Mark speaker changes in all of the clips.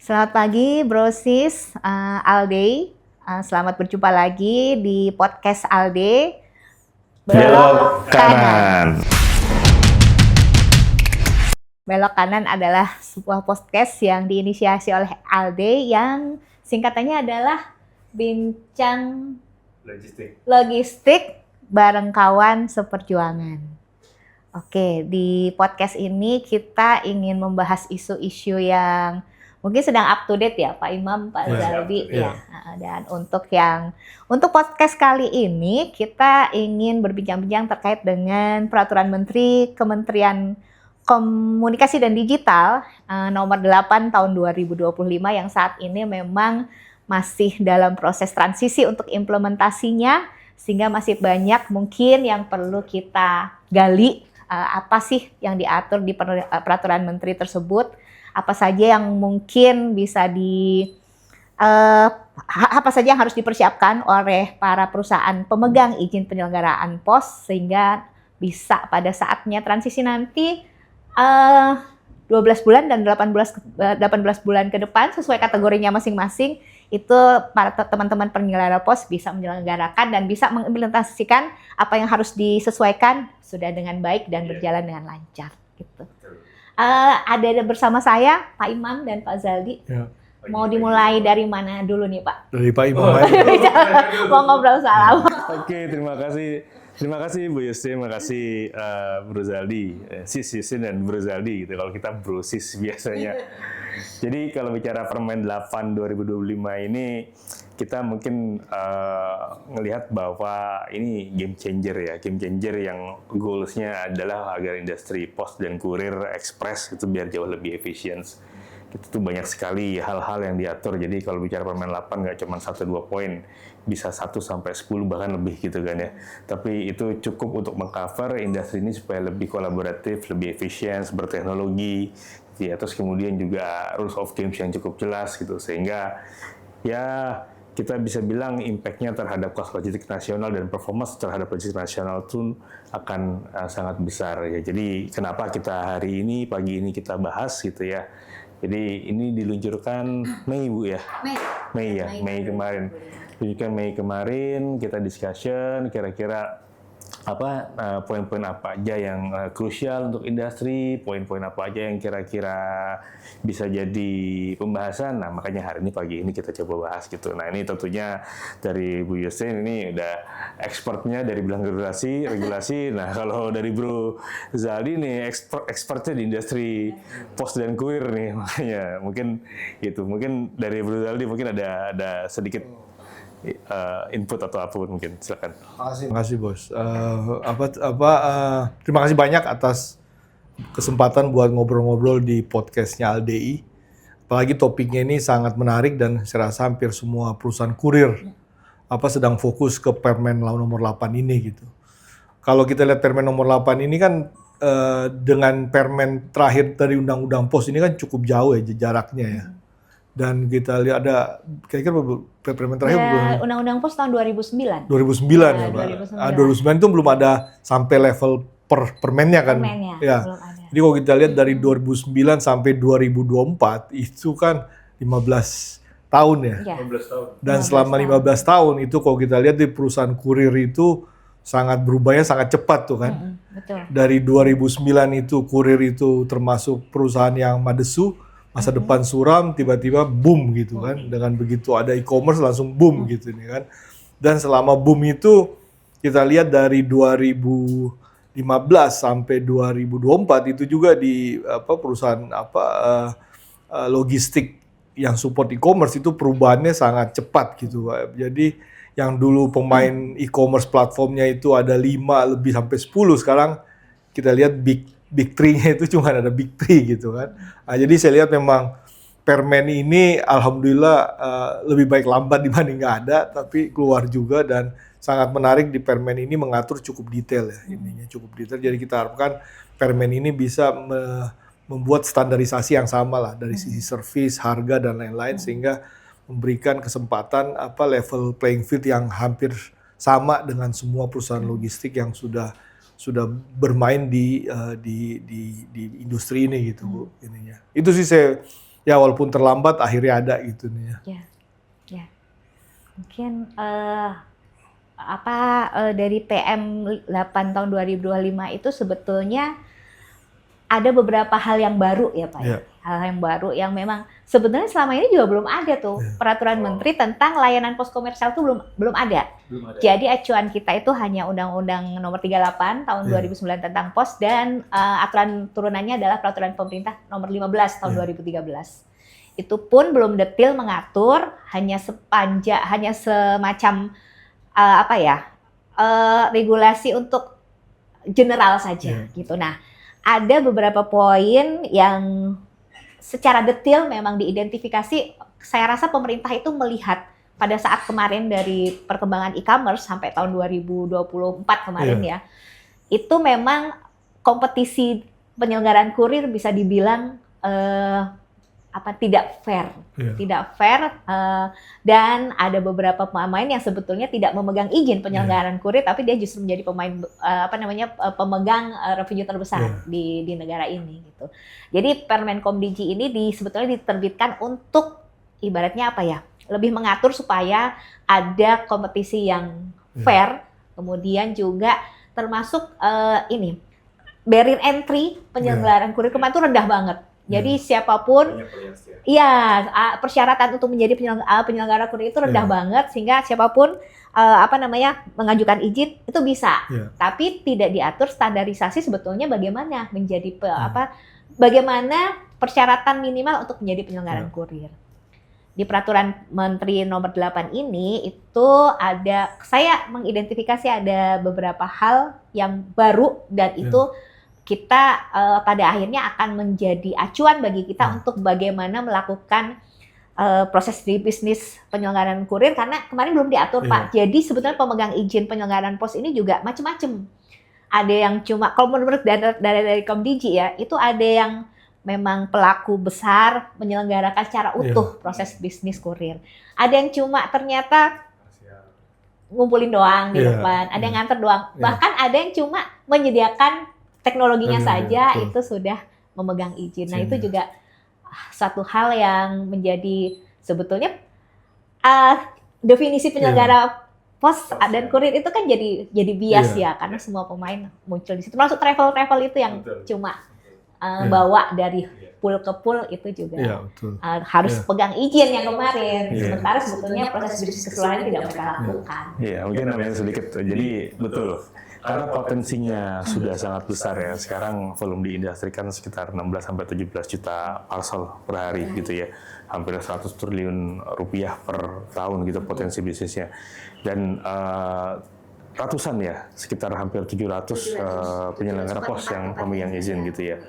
Speaker 1: Selamat pagi, Bro Sis, Alde. Selamat berjumpa lagi di podcast Alde.
Speaker 2: Belok kanan.
Speaker 1: Belok kanan adalah sebuah podcast yang diinisiasi oleh Alde yang singkatannya adalah Bincang Logistik bareng kawan seperjuangan. Oke, di podcast ini kita ingin membahas isu-isu yang mungkin sedang up to date ya Pak Imam, Pak Zaldi ya. Dan untuk podcast kali ini kita ingin berbincang-bincang terkait dengan Peraturan Menteri Kementerian Komunikasi dan Digital nomor 8 tahun 2025 yang saat ini memang masih dalam proses transisi untuk implementasinya, sehingga masih banyak mungkin yang perlu kita gali. Apa sih yang diatur di peraturan menteri tersebut, apa saja yang mungkin bisa apa saja yang harus dipersiapkan oleh para perusahaan pemegang izin penyelenggaraan pos sehingga bisa pada saatnya transisi nanti 12 bulan dan 18 bulan ke depan sesuai kategorinya masing-masing itu para teman-teman penyelenggara pos bisa menyelenggarakan dan bisa mengimplementasikan apa yang harus disesuaikan sudah dengan baik dan berjalan dengan lancar gitu. Ada bersama saya Pak Imam dan Pak Zaldi. Ya. Mau dimulai dari mana dulu nih Pak?
Speaker 2: Dari Pak Imam.
Speaker 1: Mau ngobrol salam.
Speaker 2: Oke, terima kasih. Terima kasih Bu Yusin, terima kasih Bro Zaldi, Sis Yusin dan Bro Zaldi gitu. Kalau kita Bro Sis biasanya. Jadi kalau bicara Permen 8 2025 ini kita mungkin ngelihat bahwa ini game changer yang goals-nya adalah agar industri pos dan kurir ekspres itu biar jauh lebih efisien. Itu tuh banyak sekali hal-hal yang diatur. Jadi kalau bicara Permen 8 nggak cuma 1-2 poin, bisa 1 sampai 10 bahkan lebih gitu kan ya. Tapi itu cukup untuk mengcover industri ini supaya lebih kolaboratif, lebih efisien, berteknologi. Ya, terus kemudian juga rules of games yang cukup jelas gitu. Sehingga ya kita bisa bilang impact-nya terhadap cost logistik nasional dan performance terhadap logistik nasional itu akan sangat besar ya. Jadi kenapa kita hari ini, pagi ini kita bahas gitu ya. Jadi ini diluncurkan Mei Bu ya? Mei kemarin. Diluncurkan Mei kemarin, kita discussion kira-kira apa poin-poin apa aja yang krusial untuk industri, poin-poin apa aja yang kira-kira bisa jadi pembahasan. Nah, makanya hari ini pagi ini kita coba bahas gitu. Nah, ini tentunya dari Bu Yusin ini udah expertnya dari bidang regulasi. Nah, kalau dari Bro Zaldi nih expertnya di industri pos dan kurir nih. Makanya mungkin gitu. Mungkin dari Bro Zaldi mungkin ada sedikit input atau apapun mungkin, silakan.
Speaker 3: Terima kasih Bos. Terima kasih banyak atas kesempatan buat ngobrol-ngobrol di podcastnya ALDI. Apalagi topiknya ini sangat menarik dan saya rasa hampir semua perusahaan kurir sedang fokus ke Permen nomor 8 ini gitu. Kalau kita lihat Permen nomor 8 ini kan dengan Permen terakhir dari Undang-Undang Pos ini kan cukup jauh ya jaraknya ya. Dan kita lihat ada kira-kira Permen terakhir
Speaker 1: Undang-Undang Pos tahun 2009.
Speaker 3: 2009 ya, Pak. 2009 itu belum ada sampai level permennya kan. Ya.
Speaker 1: Belum ada.
Speaker 3: Jadi kalau kita lihat dari 2009 sampai 2024 itu kan 15 tahun ya.
Speaker 2: 15 tahun.
Speaker 3: Dan selama 15 tahun itu kalau kita lihat di perusahaan kurir itu sangat berubahnya sangat cepat tuh kan.
Speaker 1: Betul.
Speaker 3: Dari 2009 itu kurir itu termasuk perusahaan yang madesu, masa depan suram, tiba-tiba boom gitu kan. Dengan begitu ada e-commerce langsung boom gitu nih kan. Dan selama boom itu kita lihat dari 2015 sampai 2024 itu juga di perusahaan logistik yang support e-commerce itu perubahannya sangat cepat gitu. Jadi yang dulu pemain e-commerce platformnya itu ada 5 lebih sampai 10, sekarang kita lihat Big Three-nya itu cuma ada Big Three gitu kan. Nah, jadi saya lihat memang Permen ini alhamdulillah lebih baik lambat dibanding nggak ada, tapi keluar juga dan sangat menarik di Permen ini mengatur cukup detail ya, ininya cukup detail. Jadi kita harapkan Permen ini bisa membuat standarisasi yang sama lah dari sisi service, harga dan lain-lain sehingga memberikan kesempatan level playing field yang hampir sama dengan semua perusahaan logistik yang sudah bermain di industri ini gitu Bu ininya. Itu sih saya ya walaupun terlambat akhirnya ada gitu nih ya.
Speaker 1: Ya. Mungkin dari PM 8 tahun 2025 itu sebetulnya ada beberapa hal yang baru ya Pak.
Speaker 3: Ya.
Speaker 1: Hal yang baru yang memang sebenarnya selama ini juga belum ada tuh. Peraturan menteri tentang layanan pos komersial itu belum ada. Jadi acuan kita itu hanya Undang-Undang Nomor 38 tahun 2009 tentang pos dan aturan turunannya adalah Peraturan Pemerintah Nomor 15 tahun 2013. Itu pun belum detail mengatur, hanya semacam regulasi untuk general saja gitu. Nah, ada beberapa poin yang secara detail memang diidentifikasi. Saya rasa pemerintah itu melihat pada saat kemarin dari perkembangan e-commerce sampai tahun 2024 kemarin ya, itu memang kompetisi penyelenggaraan kurir bisa dibilang tidak fair, dan ada beberapa pemain yang sebetulnya tidak memegang izin penyelenggaraan kurir, tapi dia justru menjadi pemegang revenue terbesar di negara ini gitu. Jadi Permenkomdigi ini sebetulnya diterbitkan untuk ibaratnya lebih mengatur supaya ada kompetisi yang fair, kemudian juga termasuk barrier entry penyelenggaraan kurir kemarin itu rendah banget. Jadi siapapun, persyaratan untuk menjadi penyelenggara kurir itu rendah banget, sehingga siapapun mengajukan izin itu bisa. Tapi tidak diatur standarisasi sebetulnya bagaimana menjadi bagaimana persyaratan minimal untuk menjadi penyelenggaraan kurir. Di Peraturan Menteri Nomor 8 ini itu saya mengidentifikasi ada beberapa hal yang baru dan itu kita pada akhirnya akan menjadi acuan bagi kita untuk bagaimana melakukan proses di bisnis penyelenggaraan kurir, karena kemarin belum diatur Pak. Jadi sebetulnya pemegang izin penyelenggaraan pos ini juga macam-macam. Ada yang cuma, kalau menurut dari Komdigi ya, itu ada yang memang pelaku besar menyelenggarakan secara utuh proses bisnis kurir. Ada yang cuma ternyata ngumpulin doang di depan, ada yang nganter doang. Bahkan ada yang cuma menyediakan teknologinya saja itu sudah memegang izin. Nah, itu juga satu hal yang menjadi sebetulnya definisi penyelenggara pos dan kurir itu kan jadi bias ya, karena semua pemain muncul di situ. Masuk travel itu yang cuma bawa dari pool ke pool itu juga harus pegang izin yang kemarin. Sementara sebetulnya proses bisnis keseluruhannya tidak mereka lakukan.
Speaker 2: Iya, mungkin namanya sedikit. Jadi betul. Karena potensinya sudah sangat besar ya. Sekarang volume di industri kan sekitar 16-17 juta parcel per hari gitu ya. Hampir 100 triliun rupiah per tahun gitu potensi bisnisnya. Dan ratusan ya, sekitar hampir 700 penyelenggara pos yang pemegang izin gitu ya.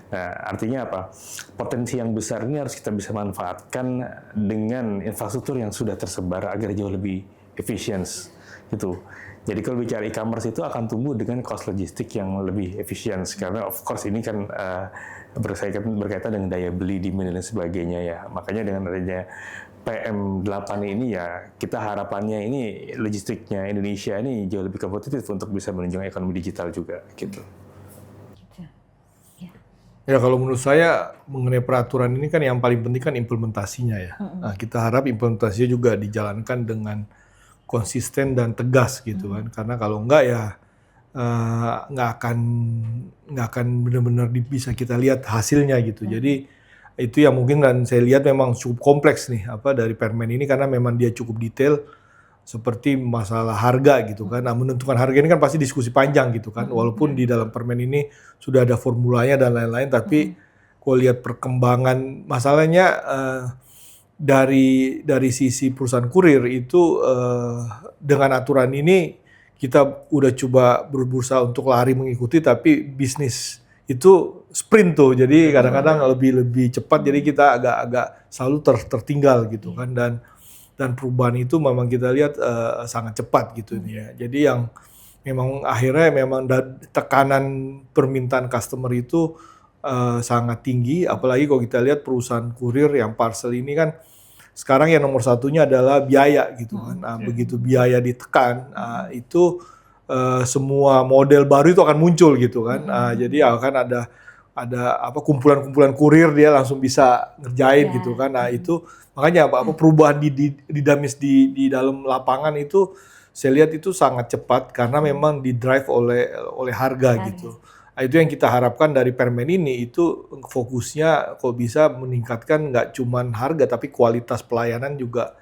Speaker 2: Nah, artinya apa? Potensi yang besar ini harus kita bisa manfaatkan dengan infrastruktur yang sudah tersebar agar jauh lebih efisien gitu. Jadi kalau bicara e-commerce itu akan tumbuh dengan cost logistik yang lebih efisien, karena of course ini kan berkaitan dengan daya beli, demand dan sebagainya ya. Makanya dengan adanya PM8 ini ya, kita harapannya ini logistiknya Indonesia ini jauh lebih kompetitif untuk bisa menunjang ekonomi digital juga gitu.
Speaker 3: Ya, kalau menurut saya mengenai peraturan ini kan yang paling penting kan implementasinya ya. Nah, kita harap implementasinya juga dijalankan dengan konsisten dan tegas gitu kan, karena kalau enggak ya nggak akan benar-benar bisa kita lihat hasilnya gitu. Jadi itu yang mungkin dan saya lihat memang cukup kompleks nih dari Permen ini, karena memang dia cukup detail seperti masalah harga gitu kan. Nah, menentukan harga ini kan pasti diskusi panjang gitu kan, walaupun di dalam Permen ini sudah ada formulanya dan lain-lain, tapi kalau lihat perkembangan masalahnya dari sisi perusahaan kurir itu dengan aturan ini kita udah coba berusaha untuk lari mengikuti, tapi bisnis itu sprint tuh, jadi kadang-kadang lebih cepat, jadi kita agak selalu tertinggal gitu kan, dan perubahan itu memang kita lihat sangat cepat gitu ya. Jadi yang memang akhirnya memang tekanan permintaan customer itu sangat tinggi, apalagi kalau kita lihat perusahaan kurir yang parcel ini kan sekarang yang nomor satunya adalah biaya gitu kan. Nah, begitu biaya ditekan, itu semua model baru itu akan muncul gitu kan. Jadi akan ada kumpulan-kumpulan kurir dia langsung bisa ngerjain gitu kan. Nah itu makanya perubahan di dalam lapangan itu saya lihat itu sangat cepat karena memang didrive oleh harga gitu. Nah, itu yang kita harapkan dari permen ini, itu fokusnya kok bisa meningkatkan nggak cuman harga tapi kualitas pelayanan juga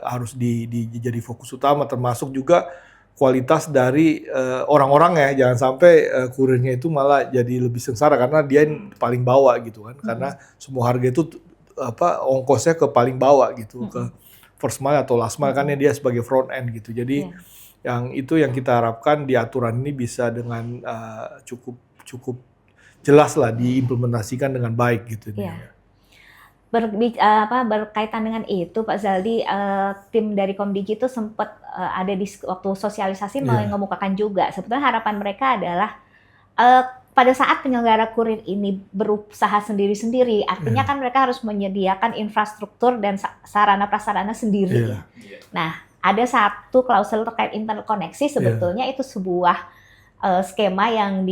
Speaker 3: harus jadi fokus utama, termasuk juga kualitas dari orang-orang ya. Jangan sampai kurirnya itu malah jadi lebih sengsara karena dia yang paling bawah gitu kan. Karena semua harga itu ongkosnya ke paling bawah gitu, ke first mile atau last mile kan dia sebagai front end gitu. Jadi yang kita harapkan di aturan ini bisa dengan cukup jelas lah diimplementasikan dengan baik gitu.
Speaker 1: Berkaitan dengan itu Pak Zaldi, tim dari Komdigi itu sempat ada di waktu sosialisasi mengemukakan juga sebetulnya harapan mereka adalah pada saat penyelenggara kurir ini berusaha sendiri-sendiri, artinya kan mereka harus menyediakan infrastruktur dan sarana prasarana sendiri. Nah, ada satu klausul terkait interkoneksi, sebetulnya itu sebuah skema yang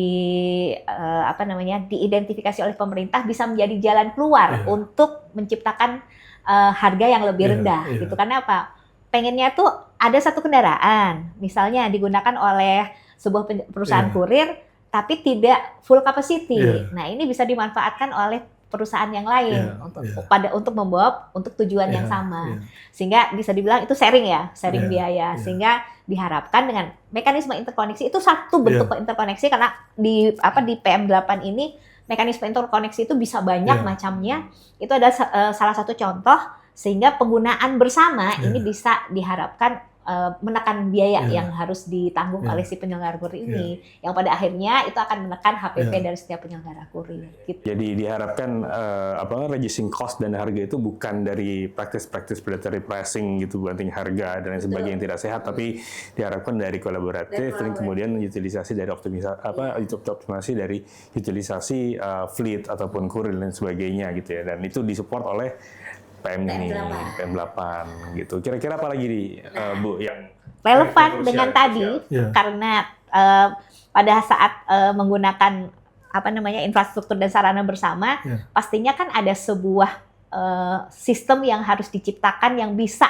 Speaker 1: diidentifikasi oleh pemerintah bisa menjadi jalan keluar untuk menciptakan harga yang lebih rendah gitu. Karena apa? Pengennya tuh ada satu kendaraan misalnya digunakan oleh sebuah perusahaan kurir tapi tidak full capacity. Nah, ini bisa dimanfaatkan oleh perusahaan yang lain untuk membawa untuk tujuan yang sama. Sehingga bisa dibilang itu sharing biaya. Sehingga diharapkan dengan mekanisme interkoneksi itu satu bentuk interkoneksi, karena di PM8 ini mekanisme interkoneksi itu bisa banyak macamnya. Itu adalah salah satu contoh, sehingga penggunaan bersama ini bisa diharapkan menekan biaya yang harus ditanggung oleh si penyelenggara kurir ini, yang pada akhirnya itu akan menekan HPP dari setiap penyelenggara kurir. Gitu.
Speaker 2: Jadi diharapkan reducing cost dan harga itu bukan dari praktis-praktis predatory pricing gitu, banting harga dan lain sebagainya yang tidak sehat, tapi diharapkan dari kolaboratif dan kemudian utilisasi dari optimasi dari utilisasi fleet ataupun kurir dan sebagainya gitu ya, dan itu disupport oleh PM8 gitu. Kira-kira apa lagi Bu yang
Speaker 1: relevan dengan tadi karena pada saat menggunakan infrastruktur dan sarana bersama, pastinya kan ada sebuah sistem yang harus diciptakan yang bisa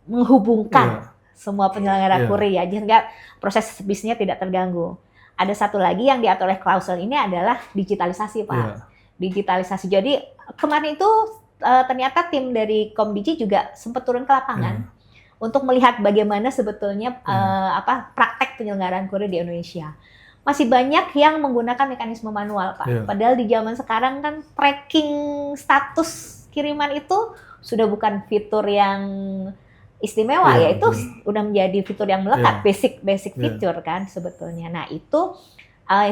Speaker 1: menghubungkan semua penyelenggara kurir ya, sehingga proses bisnisnya tidak terganggu. Ada satu lagi yang diatur oleh klausul ini adalah digitalisasi, Pak. Digitalisasi. Jadi kemarin itu ternyata tim dari Komdigi juga sempat turun ke lapangan untuk melihat bagaimana sebetulnya praktek penyelenggaraan kurir di Indonesia. Masih banyak yang menggunakan mekanisme manual, Pak. Padahal di zaman sekarang kan tracking status kiriman itu sudah bukan fitur yang istimewa, ya itu udah menjadi fitur yang melekat, basic fitur kan sebetulnya. Nah, itu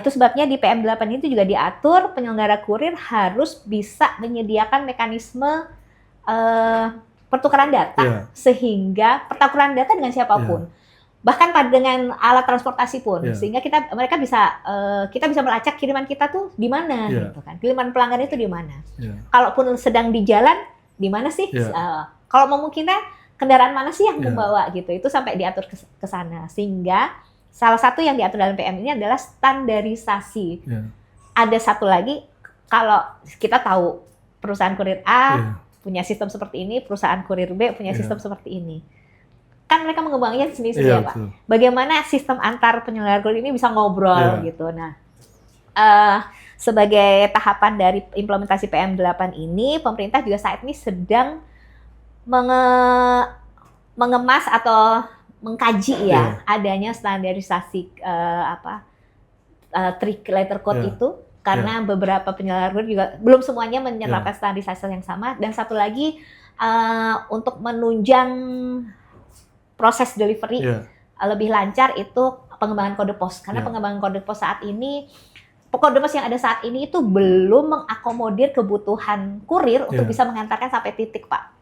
Speaker 1: sebabnya di PM8 itu juga diatur penyelenggara kurir harus bisa menyediakan mekanisme pertukaran data, sehingga pertukaran data dengan siapapun, bahkan dengan alat transportasi pun, sehingga kita bisa melacak kiriman kita tuh di mana, gitu kan, kiriman pelanggan itu di mana. Kalaupun sedang di jalan, di mana sih? Kalau memungkinkan kendaraan mana sih yang membawa gitu, itu sampai diatur ke sana, sehingga salah satu yang diatur dalam PM ini adalah standarisasi. Ada satu lagi, kalau kita tahu perusahaan kurir A punya sistem seperti ini, perusahaan kurir B punya sistem seperti ini. Kan mereka mengembangnya sendiri-sendiri ya, Pak. Bagaimana sistem antar penyelenggara kurir ini bisa ngobrol gitu. Nah, sebagai tahapan dari implementasi PM8 ini, pemerintah juga saat ini sedang mengemas atau mengkaji adanya standarisasi trick letter code itu, karena beberapa penyelenggara kurir juga belum semuanya menerapkan standarisasi yang sama, dan satu lagi untuk menunjang proses delivery lebih lancar itu pengembangan kode pos, karena pengembangan kode pos saat ini, kode pos yang ada saat ini itu belum mengakomodir kebutuhan kurir untuk bisa mengantarkan sampai titik, Pak.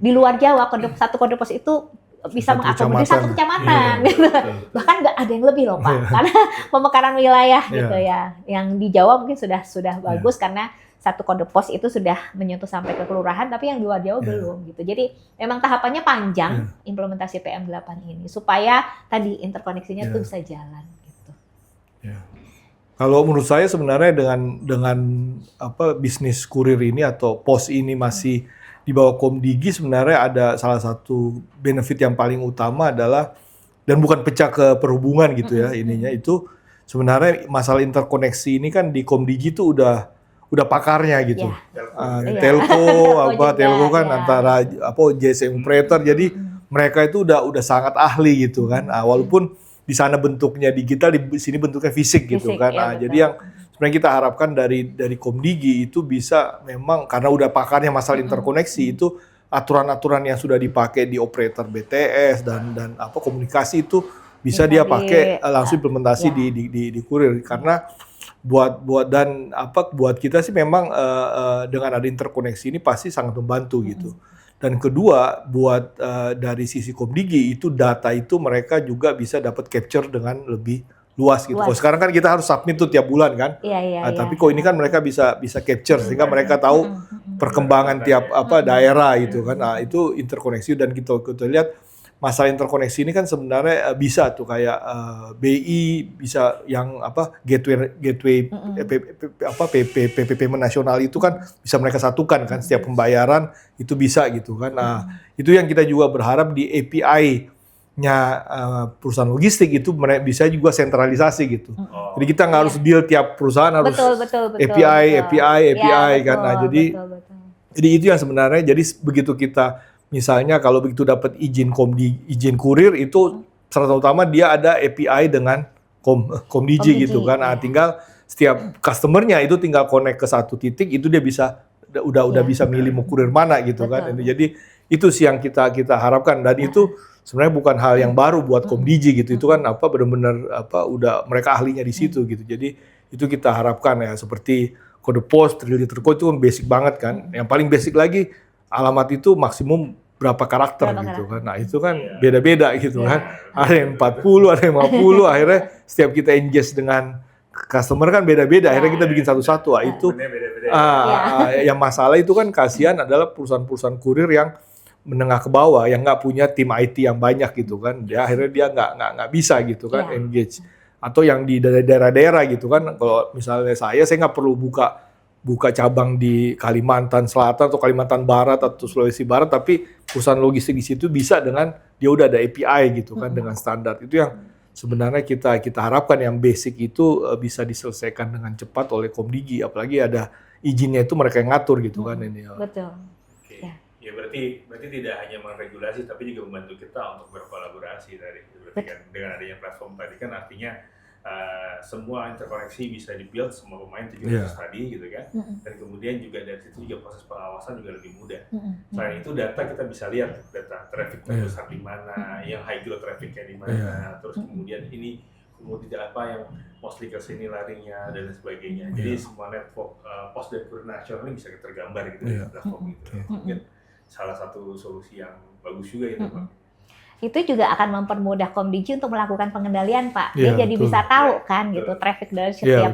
Speaker 1: Di luar Jawa satu kode pos itu bisa mengakomodir satu kecamatan, gitu. Bahkan nggak ada yang lebih loh, Pak, karena pemekaran wilayah gitu ya. Yang di Jawa mungkin sudah bagus karena satu kode pos itu sudah menyentuh sampai ke kelurahan, tapi yang di luar Jawa belum gitu. Jadi memang tahapannya panjang implementasi PM8 ini supaya tadi interkoneksinya tuh bisa jalan gitu.
Speaker 3: Kalau menurut saya sebenarnya dengan apa bisnis kurir ini atau pos ini masih di bawah Komdigi, sebenarnya ada salah satu benefit yang paling utama adalah, dan bukan pecah ke perhubungan gitu ya ininya, itu sebenarnya masalah interkoneksi ini kan di Komdigi itu udah pakarnya gitu. Telco telco kan antara JSM operator, jadi mereka itu udah sangat ahli gitu kan. Walaupun di sana bentuknya digital, di sini bentuknya fisik gitu kan. Jadi yang sebenarnya kita harapkan dari Komdigi itu bisa memang karena udah pakarnya masalah interkoneksi, itu aturan-aturan yang sudah dipakai di operator BTS dan komunikasi itu bisa dia pakai langsung implementasi di kurir. Karena buat kita sih memang dengan ada interkoneksi ini pasti sangat membantu gitu. Dan kedua, buat dari sisi Komdigi itu data itu mereka juga bisa dapat capture dengan lebih luas gitu. Kalau sekarang kan kita harus submit tuh tiap bulan kan. Tapi kok ini kan mereka bisa capture sehingga mereka tahu perkembangan tiap daerah gitu kan. Nah, itu interkoneksi, dan kita lihat masalah interkoneksi ini kan sebenarnya bisa tuh kayak BI bisa yang gateway PPP nasional itu kan bisa mereka satukan kan, setiap pembayaran itu bisa gitu kan. Nah, itu yang kita juga berharap di API-nya perusahaan logistik itu bisa juga sentralisasi gitu. Jadi kita nggak harus deal tiap perusahaan harus API kan. Nah, jadi itu yang sebenarnya, jadi begitu kita misalnya kalau begitu dapat izin kurir itu syarat utama dia ada API dengan Komdigi gitu kan. Nah, tinggal setiap customernya itu tinggal connect ke satu titik, itu dia bisa udah bisa milih mau kurir mana gitu kan. Jadi itu sih yang kita harapkan, dan itu sebenarnya bukan hal yang baru buat Komdigi gitu. Itu kan benar-benar udah mereka ahlinya di situ gitu. Jadi itu kita harapkan ya, seperti kode pos, 3-liter code itu kan basic banget kan. Yang paling basic lagi, alamat itu maksimum berapa karakter gitu kan. Nah, itu kan beda-beda gitu kan. Ada yang 40, ada yang 50, akhirnya setiap kita engage dengan customer kan beda-beda. Akhirnya kita bikin satu-satu. Itu yang masalah itu kan kasihan adalah perusahaan-perusahaan kurir yang menengah ke bawah yang nggak punya tim IT yang banyak gitu kan. Akhirnya dia nggak bisa gitu kan engage. Atau yang di daerah-daerah gitu kan. Kalau misalnya saya nggak perlu buka cabang di Kalimantan Selatan atau Kalimantan Barat atau Sulawesi Barat, tapi perusahaan logistik di situ bisa dengan dia udah ada API gitu kan dengan standar. Itu yang sebenarnya kita harapkan, yang basic itu bisa diselesaikan dengan cepat oleh Komdigi, apalagi ada izinnya itu mereka yang ngatur gitu kan ini.
Speaker 1: Betul.
Speaker 2: Ya berarti tidak hanya meregulasi tapi juga membantu kita untuk berkolaborasi tadi. Berarti kan dengan adanya platform tadi kan artinya semua interkoneksi bisa di-build, semua pemain tujuan tadi gitu kan. Dan kemudian juga dari situ juga proses pengawasan juga lebih mudah. Selain itu data kita bisa lihat data traffic terbesar di mana, yang high growth trafficnya di mana, terus kemudian ini kemudian yang mostly ke sini larinya dan sebagainya. Jadi semua network pos dan kurir nasional ini bisa tergambar gitu di platform gitu. Mungkin salah satu solusi yang bagus juga itu Pak.
Speaker 1: Itu juga akan mempermudah Komdigi untuk melakukan pengendalian, Pak. Dia jadi bisa tahu kan gitu traffic dari setiap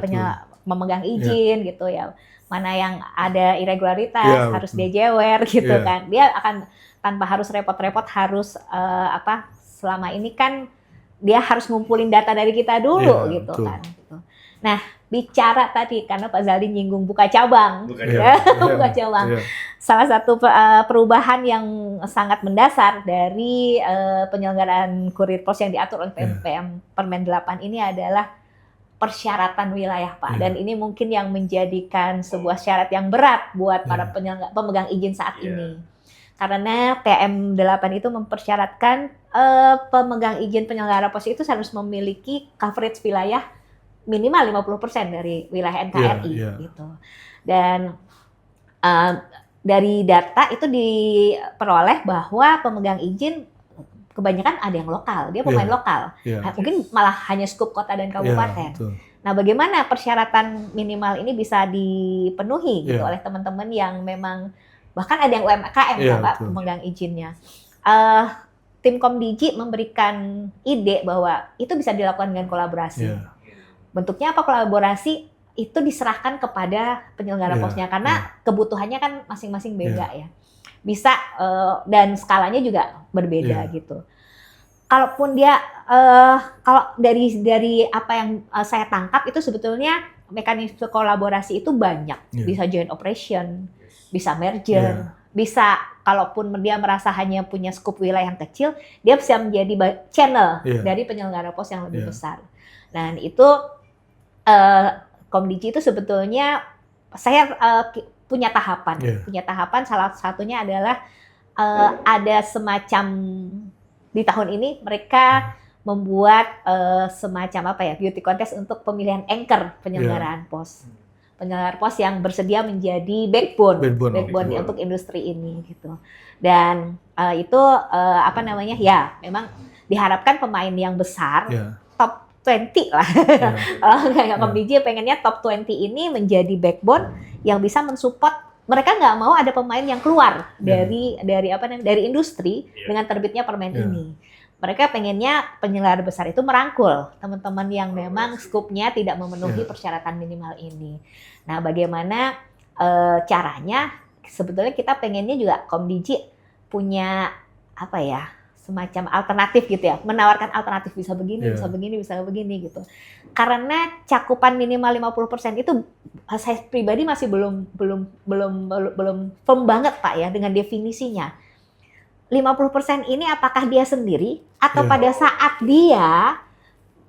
Speaker 1: memegang izin gitu ya. Mana yang ada irregularitas harus dia jewer gitu kan. Dia akan tanpa harus repot-repot harus selama ini kan dia harus ngumpulin data dari kita dulu gitu kan. Nah, bicara tadi karena Pak Zaldi nyinggung buka cabang. Buka cabang. Salah satu perubahan yang sangat mendasar dari penyelenggaraan kurir pos yang diatur oleh Permen 8 ini adalah persyaratan wilayah, Pak. Dan ini mungkin yang menjadikan sebuah syarat yang berat buat para pemegang izin saat ini. Karena PM 8 itu mempersyaratkan pemegang izin penyelenggara pos itu harus memiliki coverage wilayah minimal 50% dari wilayah NKRI gitu. Dan dari data itu diperoleh bahwa pemegang izin kebanyakan ada yang lokal, dia pemain lokal. Mungkin malah hanya skup kota dan kabupaten. Nah, bagaimana persyaratan minimal ini bisa dipenuhi gitu oleh teman-teman yang memang bahkan ada yang UMKM Pak pemegang izinnya. Tim Komdigi memberikan ide bahwa itu bisa dilakukan dengan kolaborasi. Bentuknya apa kolaborasi? Itu diserahkan kepada penyelenggara posnya karena kebutuhannya kan masing-masing beda ya. Bisa dan skalanya juga berbeda gitu. kalaupun dia kalau dari apa yang saya tangkap itu sebetulnya mekanisme kolaborasi itu banyak. Bisa joint operation, bisa merger, bisa kalaupun dia merasa hanya punya skup wilayah yang kecil, dia bisa menjadi channel dari penyelenggara pos yang lebih besar. Dan itu Komdigi itu sebetulnya saya punya tahapan. Salah satunya adalah ada semacam di tahun ini mereka membuat semacam beauty contest untuk pemilihan anchor penyelenggaraan pos. Penyelenggara pos yang bersedia menjadi backbone untuk industri ini gitu. Dan itu memang diharapkan pemain yang besar top 20 lah. Kalau kayak Komdigi pengennya top 20 ini menjadi backbone yang bisa mensupport. Mereka nggak mau ada pemain yang keluar dari industri dengan terbitnya permen ini. Mereka pengennya penyelenggara besar itu merangkul teman-teman yang memang skupnya tidak memenuhi persyaratan minimal ini. Nah, bagaimana caranya? Sebetulnya kita pengennya juga Komdigi punya semacam alternatif gitu ya, menawarkan alternatif bisa begini gitu. Karena cakupan minimal 50% itu saya pribadi masih belum firm banget Pak ya dengan definisinya. 50% ini apakah dia sendiri atau pada saat dia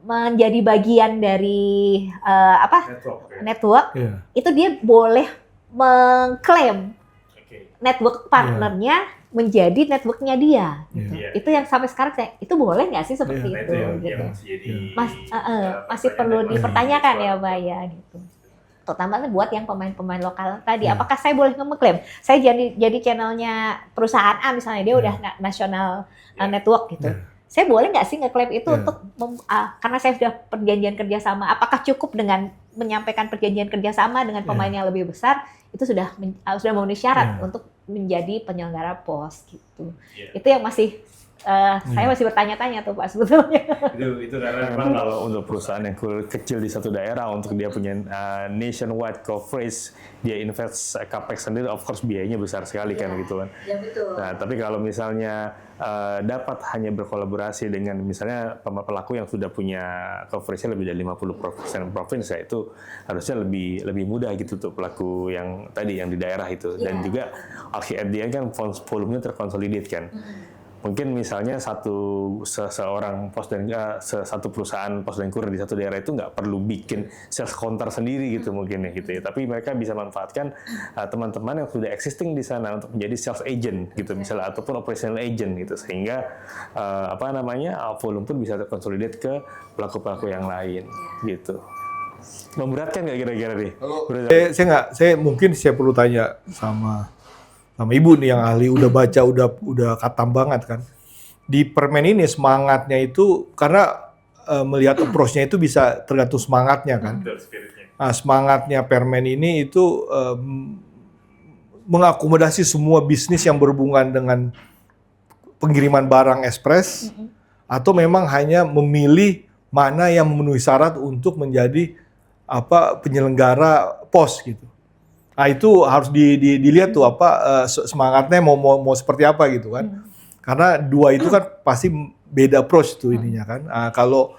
Speaker 1: menjadi bagian dari network itu dia boleh mengklaim network partnernya menjadi networknya dia. Gitu. Itu yang sampai sekarang itu boleh nggak sih seperti itu? Gitu. Masih perlu dipertanyakan ya Pak ya gitu. Terutama buat yang pemain-pemain lokal tadi. Apakah saya boleh ngeklaim? Saya jadi channelnya perusahaan A misalnya, dia udah national network gitu. Saya boleh nggak sih ngeklaim itu untuk karena saya sudah perjanjian kerjasama? Apakah cukup dengan menyampaikan perjanjian kerjasama dengan pemain yang lebih besar itu sudah memenuhi syarat untuk menjadi penyelenggara pos gitu? Itu yang masih saya masih bertanya-tanya tuh Pak sebetulnya.
Speaker 2: Itu karena memang kalau untuk perusahaan yang kecil di satu daerah untuk dia punya nationwide coverage, dia invest capex sendiri, of course biayanya besar sekali kan gitu kan.
Speaker 1: Ya betul.
Speaker 2: Nah, tapi kalau misalnya dapat hanya berkolaborasi dengan misalnya pelaku yang sudah punya coverage-nya lebih dari 50% provinsi, ya itu harusnya lebih mudah gitu untuk pelaku yang tadi yang di daerah itu. Dan juga akhirnya kan volumenya terkonsolidate kan. Mungkin misalnya seorang pos dan satu perusahaan pos dan kurir di satu daerah itu nggak perlu bikin sales counter sendiri gitu mungkin ya gitu ya. Tapi mereka bisa manfaatkan teman-teman yang sudah existing di sana untuk menjadi sales agent gitu misalnya ataupun operational agent gitu sehingga volume pun bisa terkonsolidate ke pelaku-pelaku yang lain gitu. Memberatkan nggak kira-kira nih?
Speaker 3: Saya mungkin perlu tanya sama Ibu nih yang ahli udah baca udah katam banget kan. Di permen ini semangatnya itu karena melihat approach-nya itu bisa tergantung semangatnya kan. Nah, semangatnya permen ini itu mengakomodasi semua bisnis yang berhubungan dengan pengiriman barang ekspres atau memang hanya memilih mana yang memenuhi syarat untuk menjadi penyelenggara pos gitu. Nah itu harus dilihat tuh semangatnya mau seperti apa gitu kan. Karena dua itu kan pasti beda approach tuh ininya kan. Nah, kalau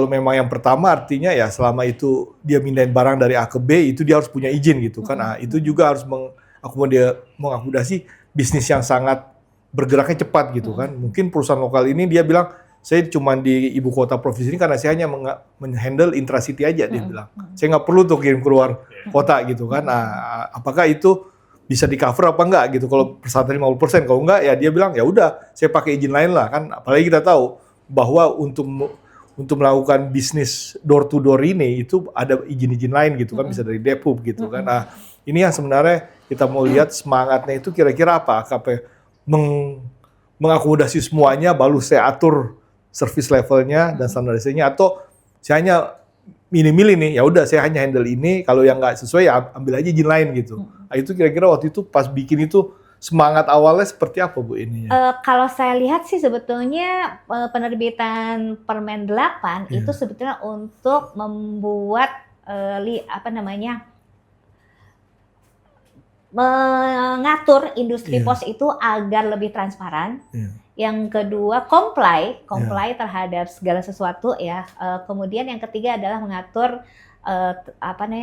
Speaker 3: memang yang pertama artinya ya selama itu dia mindahin barang dari A ke B itu dia harus punya izin gitu kan. Nah, itu juga harus mengakomodasi bisnis yang sangat bergeraknya cepat gitu kan. Mungkin perusahaan lokal ini dia bilang saya cuma di ibu kota provinsi ini karena saya hanya menghandle intracity aja dia bilang. Saya nggak perlu tuh kirim keluar kota gitu kan. Nah, apakah itu bisa di cover apa enggak gitu? Kalau persyaratan 50%, kalau enggak ya dia bilang ya udah saya pakai izin lain lah kan. Apalagi kita tahu bahwa untuk melakukan bisnis door to door ini itu ada izin-izin lain gitu kan, bisa dari Depub gitu kan. Nah, ini yang sebenarnya kita mau lihat semangatnya itu kira-kira apa? Mengakomodasi semuanya baru saya atur service levelnya dan standarisasinya, atau saya hanya milih-milih nih, ya udah saya hanya handle ini, kalau yang nggak sesuai ya ambil aja izin lain gitu. Nah, itu kira-kira waktu itu pas bikin itu semangat awalnya seperti apa Bu ininya?
Speaker 1: Kalau saya lihat sih sebetulnya penerbitan Permen 8 itu sebetulnya untuk membuat mengatur industri pos itu agar lebih transparan. Yang kedua, comply terhadap segala sesuatu ya. Kemudian yang ketiga adalah mengatur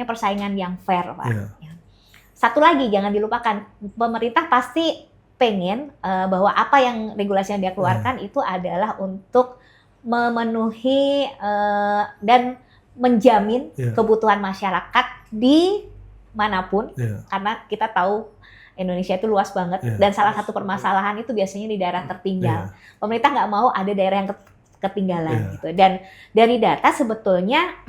Speaker 1: persaingan yang fair, Pak. Satu lagi jangan dilupakan, pemerintah pasti pengen bahwa apa yang regulasi yang dia keluarkan itu adalah untuk memenuhi dan menjamin kebutuhan masyarakat di manapun, karena kita tahu Indonesia itu luas banget dan salah satu permasalahan itu biasanya di daerah tertinggal. Pemerintah nggak mau ada daerah yang ketinggalan gitu. Dan dari data sebetulnya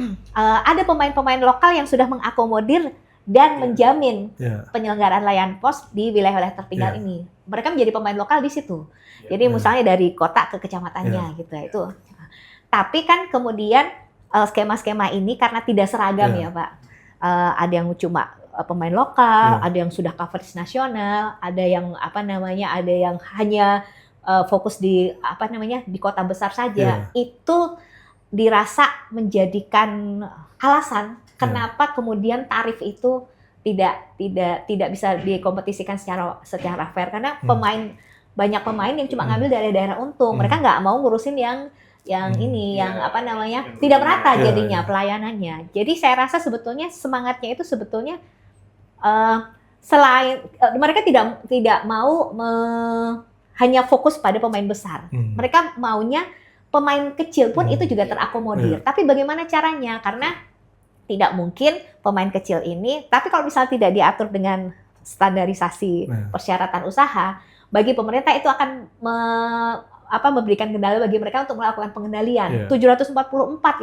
Speaker 1: ada pemain-pemain lokal yang sudah mengakomodir dan menjamin penyelenggaraan layanan pos di wilayah-wilayah tertinggal ini. Mereka menjadi pemain lokal di situ. Jadi misalnya dari kota ke kecamatannya gitu ya itu. Tapi kan kemudian skema-skema ini karena tidak seragam ya Pak. Ada yang cuma pemain lokal, ada yang sudah coverage nasional, ada yang ada yang hanya fokus di di kota besar saja. Itu dirasa menjadikan alasan kenapa kemudian tarif itu tidak bisa dikompetisikan secara fair, karena banyak pemain yang cuma ngambil dari daerah untung. Mereka nggak mau ngurusin yang tidak merata jadinya pelayanannya. Jadi saya rasa sebetulnya semangatnya itu sebetulnya selain mereka tidak mau hanya fokus pada pemain besar. Mereka maunya pemain kecil pun itu juga terakomodir. Tapi bagaimana caranya? Karena tidak mungkin pemain kecil ini, tapi kalau misalnya tidak diatur dengan standarisasi persyaratan usaha, bagi pemerintah itu akan memberikan kendala bagi mereka untuk melakukan pengendalian. 744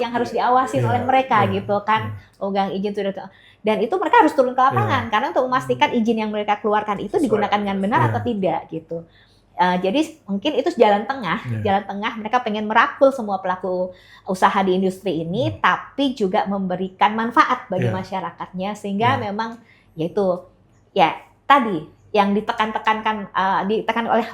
Speaker 1: yang harus diawasin oleh mereka gitu kan. Pemegang izin dan itu mereka harus turun ke lapangan karena untuk memastikan izin yang mereka keluarkan itu digunakan dengan benar atau tidak gitu. Jadi mungkin itu jalan tengah mereka pengen merangkul semua pelaku usaha di industri ini, tapi juga memberikan manfaat bagi masyarakatnya sehingga memang yaitu tadi yang ditekan oleh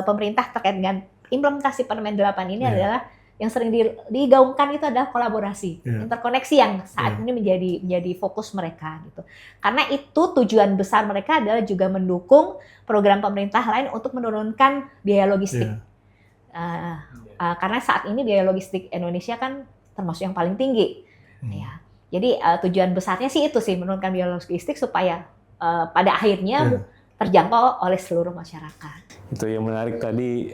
Speaker 1: pemerintah terkait dengan implementasi Permen 8 ini adalah yang sering digaungkan itu adalah kolaborasi, interkoneksi yang saat ini menjadi fokus mereka gitu. Karena itu tujuan besar mereka adalah juga mendukung program pemerintah lain untuk menurunkan biaya logistik. Karena saat ini biaya logistik Indonesia kan termasuk yang paling tinggi. Ya. Jadi tujuan besarnya sih itu sih, menurunkan biaya logistik supaya pada akhirnya terjangkau oleh seluruh masyarakat.
Speaker 2: Itu yang menarik tadi,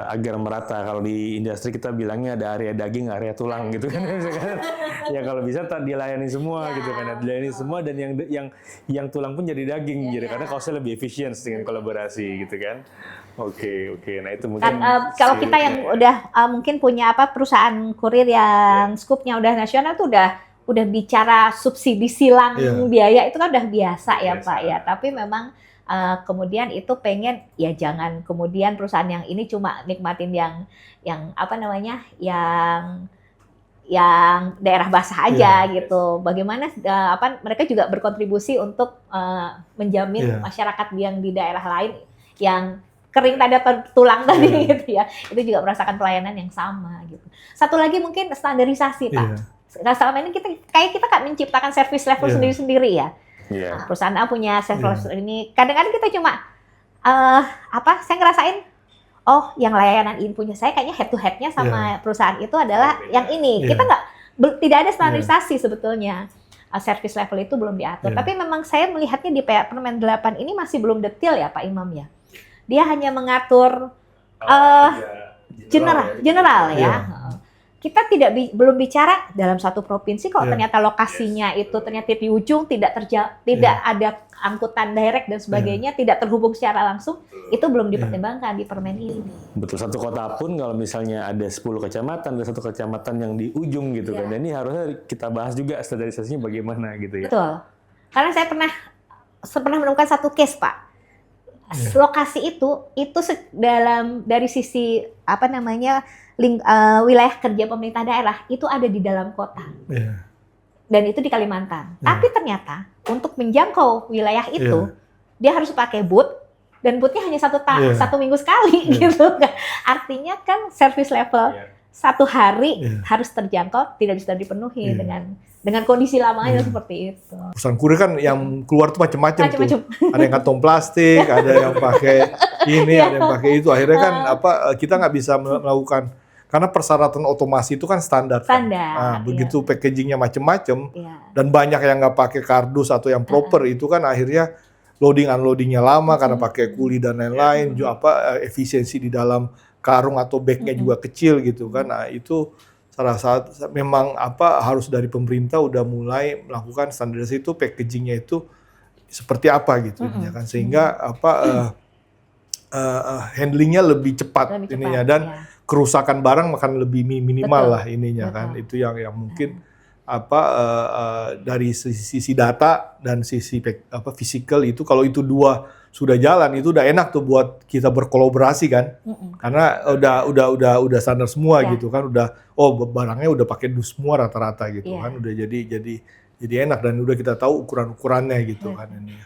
Speaker 2: agar merata. Kalau di industri kita bilangnya ada area daging, area tulang gitu kan. Ya kalau bisa dilayani semua gitu kan, dilayani semua, dan yang tulang pun jadi daging, jadi karena costnya lebih efisien dengan kolaborasi gitu kan. Oke. Nah itu mungkin
Speaker 1: kalau kita yang udah mungkin punya perusahaan kurir yang skupnya udah nasional tuh udah bicara subsidi silang biaya itu kan udah biasa ya Pak ya. Tapi memang kemudian itu pengen jangan kemudian perusahaan yang ini cuma nikmatin yang daerah basah aja gitu. Bagaimana mereka juga berkontribusi untuk menjamin masyarakat yang di daerah lain yang kering tanda tulang tadi gitu ya. Itu juga merasakan pelayanan yang sama gitu. Satu lagi mungkin standarisasi Pak. Selama ini kita kan menciptakan service level sendiri-sendiri ya. Perusahaan A punya service ini. Kadang-kadang kita cuma saya ngerasain yang layanan ini punya saya kayaknya head to head-nya sama perusahaan itu adalah yang ini. Kita tidak ada standarisasi sebetulnya. Service level itu belum diatur. Tapi memang saya melihatnya di Permen 8 ini masih belum detail ya Pak Imam ya. Dia hanya mengatur general ya. Kita belum bicara dalam satu provinsi kalau ternyata lokasinya itu ternyata di ujung tidak ada angkutan direct dan sebagainya, tidak terhubung secara langsung, itu belum dipertimbangkan di permen ini.
Speaker 2: Betul, satu kota pun kalau misalnya ada 10 kecamatan, ada satu kecamatan yang di ujung gitu kan. Dan ini harusnya kita bahas juga standarisasinya bagaimana gitu ya. Betul.
Speaker 1: Karena saya pernah menemukan satu case Pak. Lokasi itu dari sisi wilayah kerja pemerintah daerah itu ada di dalam kota, dan itu di Kalimantan. Tapi ternyata untuk menjangkau wilayah itu dia harus pakai boot, dan bootnya hanya satu minggu sekali gitu kan. Artinya kan service level 1 hari
Speaker 3: Iya.
Speaker 1: harus terjangkau, tidak bisa dipenuhi dengan kondisi lamanya seperti itu.
Speaker 3: Perusahaan kurir kan yang keluar tuh macam-macam tuh.
Speaker 1: Macam-macam.
Speaker 3: Ada yang kantong plastik, ada yang pakai ini, ada yang pakai itu. Akhirnya kan kita nggak bisa melakukan, karena persyaratan otomasi itu kan standar.
Speaker 1: Standar,
Speaker 3: Nah, begitu packagingnya macam-macam
Speaker 1: Iya.
Speaker 3: dan banyak yang nggak pakai kardus atau yang proper, itu kan akhirnya loading unloadingnya lama karena pakai kuli dan lain-lain. Efisiensi di dalam karung atau bagnya juga kecil gitu kan. Nah, itu salah satu memang harus dari pemerintah udah mulai melakukan standarisasi itu, packagingnya itu seperti apa gitu ya kan, sehingga handlingnya lebih cepat ininya, dan kerusakan barang akan lebih minimal lah ininya kan. Itu yang mungkin dari sisi data dan sisi physical itu, kalau itu dua sudah jalan, itu udah enak tuh buat kita berkolaborasi kan. Karena udah standar semua gitu kan, barangnya udah pakai dus semua rata-rata gitu kan, udah jadi enak dan udah kita tahu ukuran-ukurannya gitu kan ini.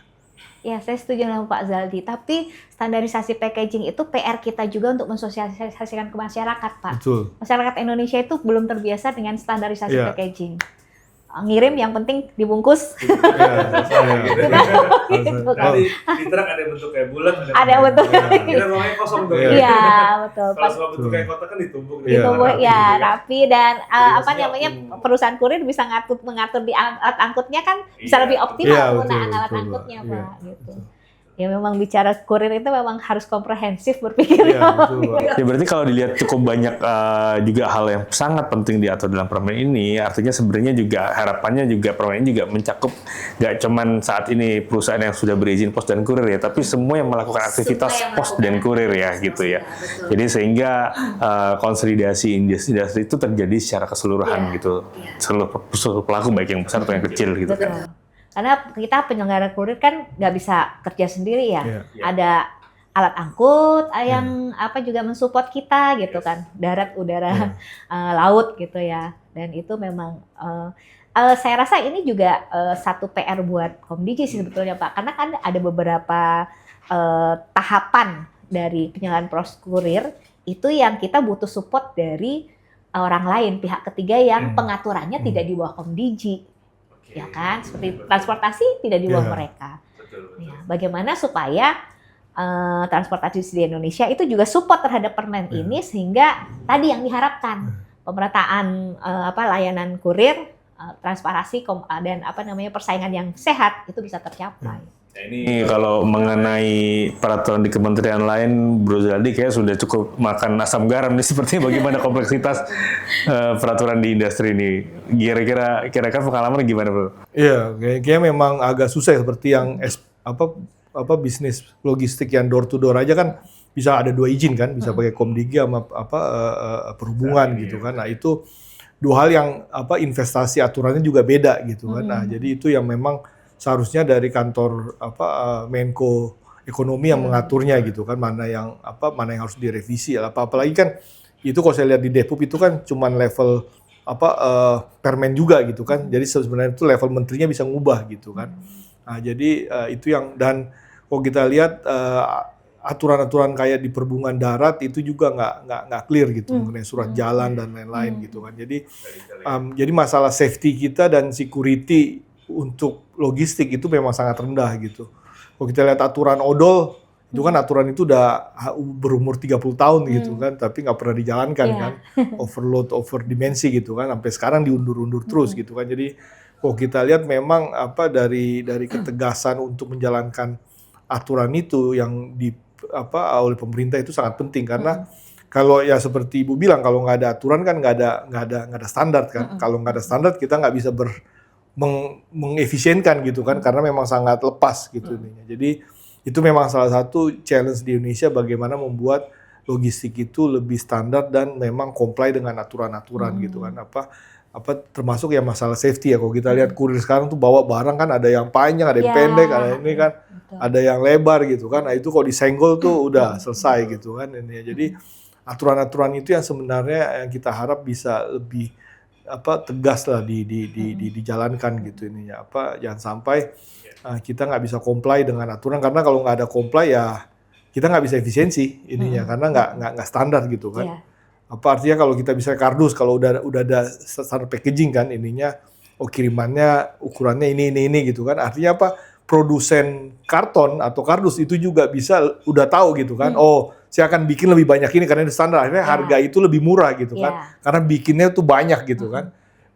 Speaker 1: Ya, saya setuju dengan Pak Zaldi. Tapi standarisasi packaging itu PR kita juga untuk mensosialisasikan ke masyarakat, Pak.
Speaker 3: Betul.
Speaker 1: Masyarakat Indonesia itu belum terbiasa dengan standarisasi packaging. Ngirim yang penting dibungkus.
Speaker 4: Di truk ada bentuk kayak bulat,
Speaker 1: ada bentuk.
Speaker 4: Kita ruangnya kosong tuh.
Speaker 1: Iya, betul.
Speaker 4: Kalau semua bentuk kayak kotak kan ditumbuk.
Speaker 1: Ditumbuk ya, rapi, dan perusahaan kurir bisa mengatur di alat angkutnya kan bisa lebih optimal penggunaan alat angkutnya, Pak. Gitu. Ya memang bicara kurir itu memang harus komprehensif berpikir.
Speaker 2: Ya berarti kalau dilihat cukup banyak juga hal yang sangat penting diatur dalam permen ini, artinya sebenarnya juga harapannya juga permen ini juga mencakup nggak cuman saat ini perusahaan yang sudah berizin pos dan kurir ya, tapi semua yang melakukan aktivitas pos dan kurir ya gitu ya. Jadi sehingga konsolidasi industri itu terjadi secara keseluruhan gitu, seluruh pelaku baik yang besar atau yang kecil gitu kan.
Speaker 1: Karena kita penyelenggara kurir kan nggak bisa kerja sendiri ya. Ada alat angkut yang juga mensupport kita gitu kan, darat, udara, laut gitu ya. Dan itu memang saya rasa ini juga satu PR buat Komdigi sih sebetulnya, Pak. Karena kan ada beberapa tahapan dari penyelenggaraan proses kurir itu yang kita butuh support dari orang lain, pihak ketiga yang pengaturannya tidak di bawah Komdigi. Ya kan, seperti transportasi tidak di bawah mereka. Ya, bagaimana supaya transportasi di Indonesia itu juga support terhadap permen ini, sehingga tadi yang diharapkan pemerataan layanan kurir, transparansi dan persaingan yang sehat itu bisa tercapai.
Speaker 2: Nah, ini kalau mengenai peraturan di kementerian lain, Bro Zaldi kayak sudah cukup makan asam garam nih, sepertinya bagaimana kompleksitas peraturan di industri ini. Kira-kira pengalaman gimana, Bro?
Speaker 3: Iya, kayaknya memang agak susah seperti yang bisnis logistik yang door to door aja kan bisa ada 2 izin kan, bisa pakai Komdigi sama perhubungan gitu kan. Nah, itu 2 hal yang investasi aturannya juga beda gitu kan. Nah, jadi itu yang memang seharusnya dari kantor Menko Ekonomi yang mengaturnya gitu kan, mana yang harus direvisi, apalagi kan itu kalau saya lihat di Depop itu kan cuman level permen juga gitu kan, jadi sebenarnya itu level menterinya bisa ngubah gitu kan. Nah, jadi itu yang, dan kalau kita lihat aturan-aturan kayak di perhubungan darat itu juga nggak clear gitu mengenai surat jalan dan lain-lain gitu kan. Jadi masalah safety kita dan security untuk logistik itu memang sangat rendah gitu. Kalau kita lihat aturan odol, itu kan aturan itu udah berumur 30 tahun gitu kan, tapi nggak pernah dijalankan kan. Overload, overdimensi gitu kan, sampai sekarang diundur-undur terus gitu kan. Jadi kalau kita lihat memang dari ketegasan untuk menjalankan aturan itu yang oleh pemerintah itu sangat penting, karena kalau ya seperti Ibu bilang, kalau nggak ada aturan kan nggak ada standar kan. Kalau nggak ada standar kita nggak bisa mengefisienkan gitu kan, karena memang sangat lepas gitu ininya. Jadi itu memang salah satu challenge di Indonesia, bagaimana membuat logistik itu lebih standar dan memang comply dengan aturan-aturan gitu kan. Termasuk ya masalah safety ya. Kalau kita lihat kurir sekarang tuh bawa barang kan ada yang panjang, ada yang pendek, ada ini kan, ada yang lebar gitu kan. Nah, itu kalau disenggol tuh udah selesai gitu kan ini. Jadi aturan-aturan itu yang sebenarnya yang kita harap bisa lebih tegas lah dijalankan gitu ininya. Jangan sampai kita nggak bisa comply dengan aturan, karena kalau nggak ada comply ya kita nggak bisa efisiensi ininya, karena nggak standar gitu kan. Apa artinya kalau kita bisa kardus, kalau udah ada standar packaging kan ininya, kirimannya ukurannya ini gitu kan. Artinya apa? Produsen karton atau kardus itu juga bisa udah tahu gitu kan. Oh, saya akan bikin lebih banyak ini karena ini standar. Akhirnya harga itu lebih murah gitu kan. Karena bikinnya tuh banyak gitu kan.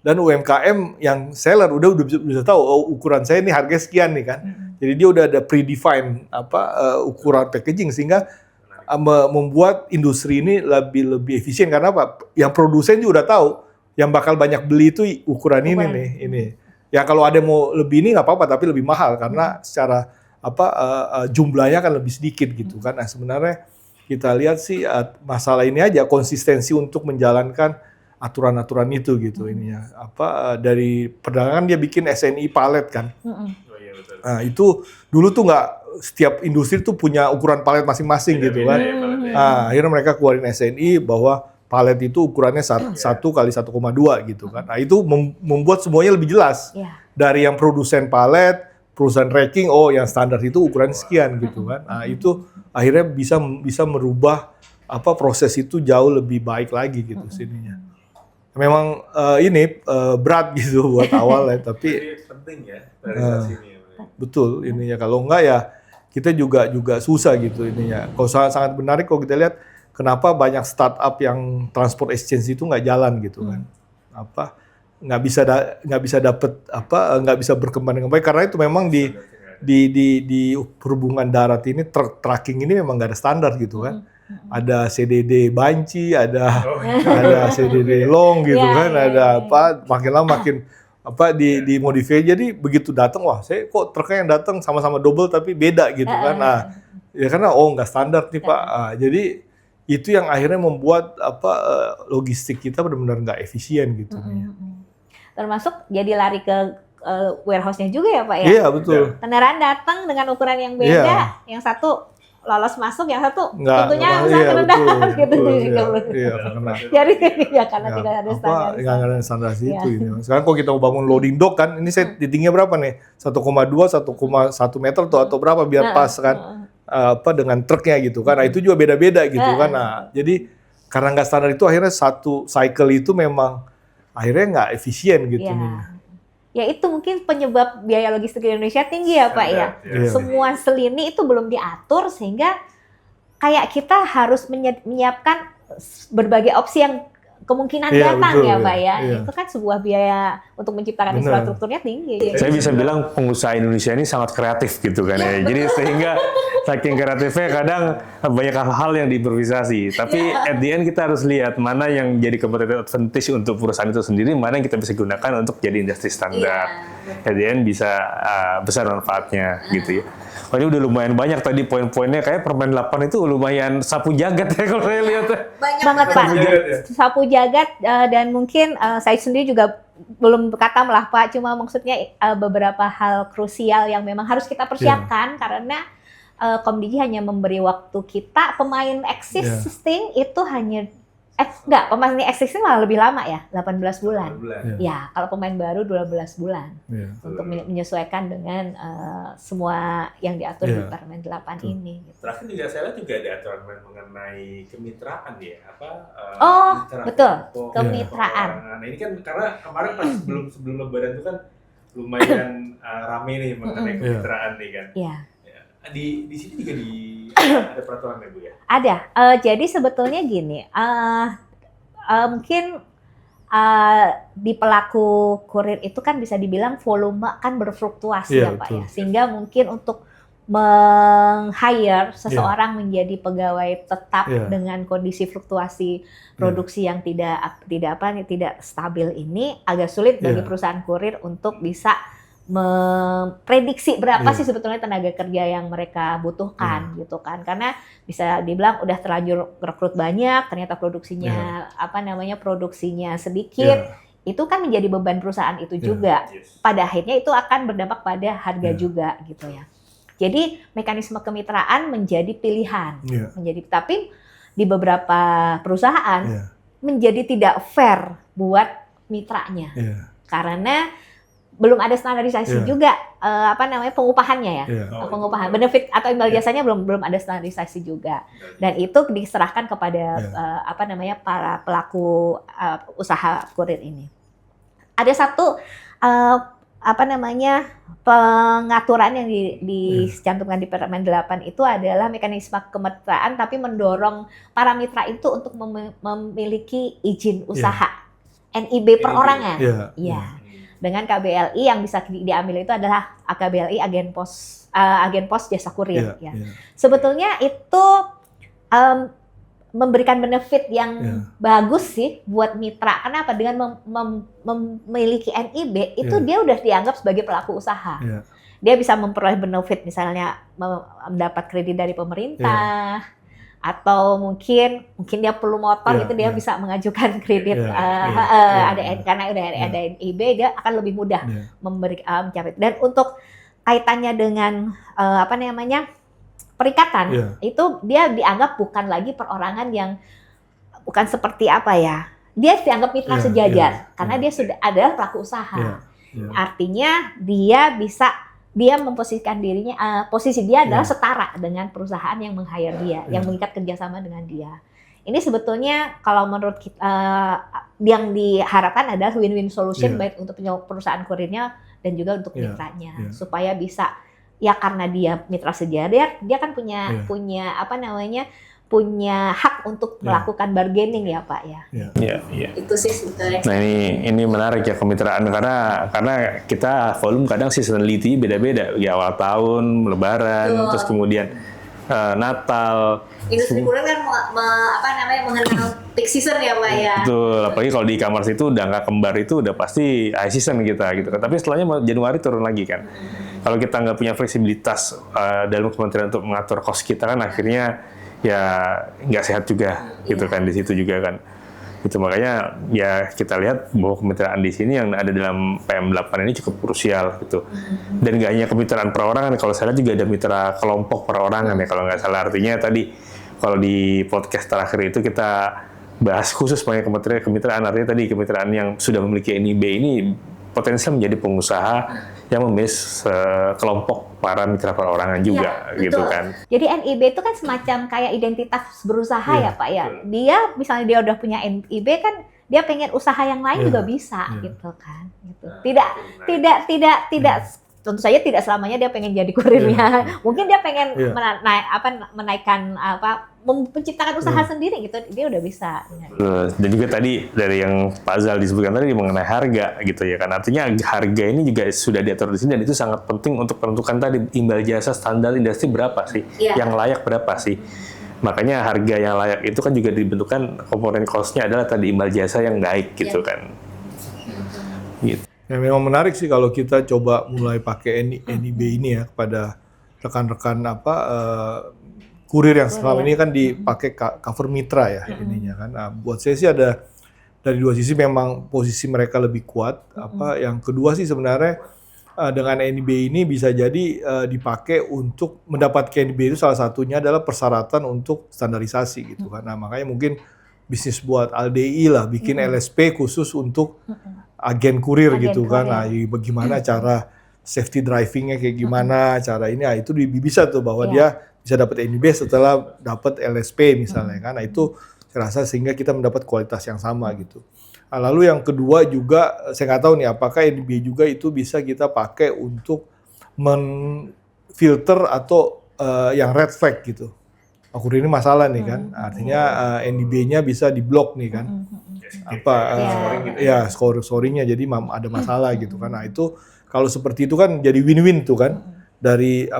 Speaker 3: Dan UMKM yang seller udah bisa tahu, oh ukuran saya ini harga sekian nih kan. Jadi dia udah ada predefined ukuran packaging sehingga membuat industri ini lebih efisien. Karena apa? Yang produsen juga udah tahu yang bakal banyak beli itu ukuran ini nih, ini. Ya kalau ada yang mau lebih ini nggak apa-apa, tapi lebih mahal karena secara jumlahnya kan lebih sedikit gitu kan. Nah sebenarnya kita lihat sih masalah ini aja, konsistensi untuk menjalankan aturan-aturan itu gitu ininya. Dari perdagangan dia bikin SNI palet kan. Nah itu dulu tuh nggak, setiap industri tuh punya ukuran palet masing-masing gitu kan. Nah, akhirnya mereka keluarin SNI bahwa palet itu ukurannya 1 kali 1,2 gitu kan. Nah itu membuat semuanya lebih jelas. Dari yang produsen palet, perusahaan racking, oh yang standar itu ukuran sekian gitu kan. Nah itu akhirnya bisa merubah proses itu jauh lebih baik lagi gitu sininya. Memang ini berat gitu buat awal ya, tapi
Speaker 4: penting ya realisasi ini.
Speaker 3: Betul ininya, kalau enggak ya kita juga susah gitu ininya. Kalau sangat menarik kalau kita lihat kenapa banyak startup yang transport exchange itu nggak jalan gitu kan. Nggak bisa berkembang dengan baik karena itu memang di perhubungan darat ini tracking ini memang nggak ada standar gitu kan. Ada CDD banci, ada CDD long gitu kan, ada makin lama makin dimodify. Jadi begitu datang, wah saya kok truknya yang datang sama-sama double tapi beda gitu kan. Nah, ya karena nggak standar nih Pak. Jadi itu yang akhirnya membuat logistik kita benar-benar nggak efisien gitu.
Speaker 1: Termasuk jadi lari ke warehouse-nya juga ya Pak ya?
Speaker 3: Iya betul.
Speaker 1: Kendaraan datang dengan ukuran yang beda, yang satu lolos masuk, yang satu tentunya sangat rendah gitu. Jadi ya karena tidak ada standar.
Speaker 3: Nggak ada standar itu. Sekarang kalau kita mau bangun loading dock kan, ini saya tingginya berapa nih? 1,2, 1,1 meter atau berapa biar pas kan? Dengan truknya gitu kan. Nah itu juga beda-beda gitu kan. Nah jadi karena nggak standar itu akhirnya satu cycle itu memang akhirnya nggak efisien gitu.
Speaker 1: Ya itu mungkin penyebab biaya logistik di Indonesia tinggi ya Pak ya. Semua selini itu belum diatur sehingga kayak kita harus menyiapkan berbagai opsi yang kemungkinan datang ya Pak ya. Itu kan sebuah biaya untuk menciptakan infrastrukturnya tinggi.
Speaker 2: Saya bisa bilang pengusaha Indonesia ini sangat kreatif gitu kan ya. Jadi sehingga saking kreatifnya kadang banyak hal-hal yang diimprovisasi. Tapi at the end kita harus lihat mana yang jadi competitive advantage untuk perusahaan itu sendiri, mana yang kita bisa gunakan untuk jadi industri standar. At the end bisa besar manfaatnya gitu ya. Oh, ini udah lumayan banyak tadi poin-poinnya, kayak permen 8 itu lumayan sapu jagat ya kalau saya lihat.
Speaker 1: Banyak banget Pak. Sapu jagat dan mungkin saya sendiri juga belum katam lah Pak, cuma maksudnya beberapa hal krusial yang memang harus kita persiapkan karena Komdigi hanya memberi waktu kita pemain existing itu hanya pemain existing malah lebih lama ya, 18 bulan. Ya, kalau pemain baru 12 bulan untuk menyesuaikan dengan semua yang diatur di Permen 8 ini. Gitu.
Speaker 4: Terakhir juga saya lihat juga ada aturan mengenai kemitraan ya,
Speaker 1: betul, kemitraan.
Speaker 4: Nah ini kan karena kemarin pas sebelum Lebaran itu kan lumayan rame nih mengenai kemitraan nih kan. Iya. Di sini juga ada peraturannya Bu ya?
Speaker 1: Ada. Jadi sebetulnya gini, mungkin di pelaku kurir itu kan bisa dibilang volume kan berfluktuasi ya Pak ya. Sehingga mungkin untuk meng-hire seseorang menjadi pegawai tetap dengan kondisi fluktuasi produksi yang tidak stabil ini agak sulit bagi perusahaan kurir untuk bisa memprediksi berapa sih sebetulnya tenaga kerja yang mereka butuhkan gitu kan, karena bisa dibilang udah terlanjur rekrut banyak ternyata produksinya produksinya sedikit, itu kan menjadi beban perusahaan itu juga. Pada akhirnya itu akan berdampak pada harga juga gitu ya. Jadi mekanisme kemitraan menjadi pilihan, tapi di beberapa perusahaan menjadi tidak fair buat mitranya karena belum ada standarisasi juga pengupahannya ya. Pengupahan benefit atau imbal jasanya belum ada standarisasi juga. Dan itu diserahkan kepada para pelaku usaha kurir ini. Ada satu pengaturan yang dicantumkan di Permen 8 itu adalah mekanisme kemitraan, tapi mendorong para mitra itu untuk memiliki izin usaha NIB perorangan. Iya. Dengan KBLI yang bisa diambil itu adalah KBLI agen pos jasa kurir. Sebetulnya itu memberikan benefit yang bagus sih buat mitra. Kenapa? Dengan memiliki NIB itu dia udah dianggap sebagai pelaku usaha. Dia bisa memperoleh benefit, misalnya mendapat kredit dari pemerintah, atau mungkin dia perlu motor gitu, dia bisa mengajukan kredit karena udah ada NIB, dia akan lebih mudah mencapai. Dan untuk kaitannya dengan perikatan, itu dia dianggap bukan lagi perorangan yang bukan seperti dia dianggap mitra sejajar karena dia sudah adalah pelaku usaha. Artinya dia memposisikan dirinya, posisi dia adalah setara dengan perusahaan yang meng-hire dia, yang mengikat kerjasama dengan dia. Ini sebetulnya kalau menurut kita yang diharapkan adalah win-win solution baik untuk perusahaan kurirnya dan juga untuk mitranya, supaya bisa karena dia mitra sejajar, dia kan punya hak untuk melakukan bargaining ya Pak ya. Itu sih sebetulnya.
Speaker 2: Nah ini menarik ya kemitraan, karena kita volume kadang seasonality beda-beda, awal tahun, Lebaran, terus kemudian Natal.
Speaker 1: Industri kurir kan mengenal peak season ya Pak ya.
Speaker 2: Betul, apalagi kalau di e-commerce itu udah nggak kembar, itu udah pasti high season kita gitu kan. Tapi setelahnya Januari turun lagi kan. Kalau kita nggak punya fleksibilitas dalam kementerian untuk mengatur cost kita kan akhirnya ya nggak sehat juga gitu kan, di situ juga kan. Itu makanya ya kita lihat bahwa kemitraan di sini yang ada dalam PM8 ini cukup krusial gitu. Dan nggak hanya kemitraan perorangan, kalau saya lihat juga ada mitra kelompok perorangan ya kalau nggak salah. Artinya tadi kalau di podcast terakhir itu kita bahas khusus mengenai kemitraan, artinya tadi kemitraan yang sudah memiliki NIB ini potensial menjadi pengusaha yang memilih kelompok para mitra perorangan juga, gitu kan.
Speaker 1: Jadi NIB itu kan semacam kayak identitas berusaha ya Pak ya. Dia misalnya dia udah punya NIB kan, dia pengen usaha yang lain juga bisa gitu kan. Gitu. Tidak tentu saja tidak selamanya dia pengen jadi kurirnya. Mungkin dia pengen menaikkan menciptakan usaha sendiri gitu, dia udah bisa.
Speaker 2: Dan juga tadi dari yang Pak Zal disebutkan tadi mengenai harga gitu ya kan. Artinya harga ini juga sudah diatur di sini dan itu sangat penting untuk menentukan tadi imbal jasa standar industri berapa sih, yang layak berapa sih. Makanya harga yang layak itu kan juga dibentukkan komponen cost-nya adalah tadi imbal jasa yang baik gitu kan. Gitu.
Speaker 3: Ya memang menarik sih kalau kita coba mulai pakai NIB ini ya kepada rekan-rekan kurir yang selama ini kan dipakai cover mitra ya ininya kan. Nah, buat saya sih ada dari dua sisi, memang posisi mereka lebih kuat. Yang kedua sih sebenarnya dengan NIB ini bisa jadi dipakai untuk mendapatkan NIB itu salah satunya adalah persyaratan untuk standarisasi gitu kan. Nah, makanya mungkin bisnis buat ALDI lah bikin LSP khusus untuk agen kurir gitu kan. Nah, bagaimana cara safety driving-nya kayak gimana, cara ini, itu bisa tuh bahwa dia bisa dapat NIB setelah dapat LSP misalnya kan. Nah, itu saya rasa sehingga kita mendapat kualitas yang sama gitu. Nah, lalu yang kedua juga saya nggak tahu nih apakah NIB juga itu bisa kita pakai untuk menfilter atau yang red flag gitu. Kurir ini masalah nih kan, artinya NIB-nya bisa diblok nih kan. Scoring-nya jadi ada masalah gitu kan. Nah, itu kalau seperti itu kan jadi win-win tuh kan, dari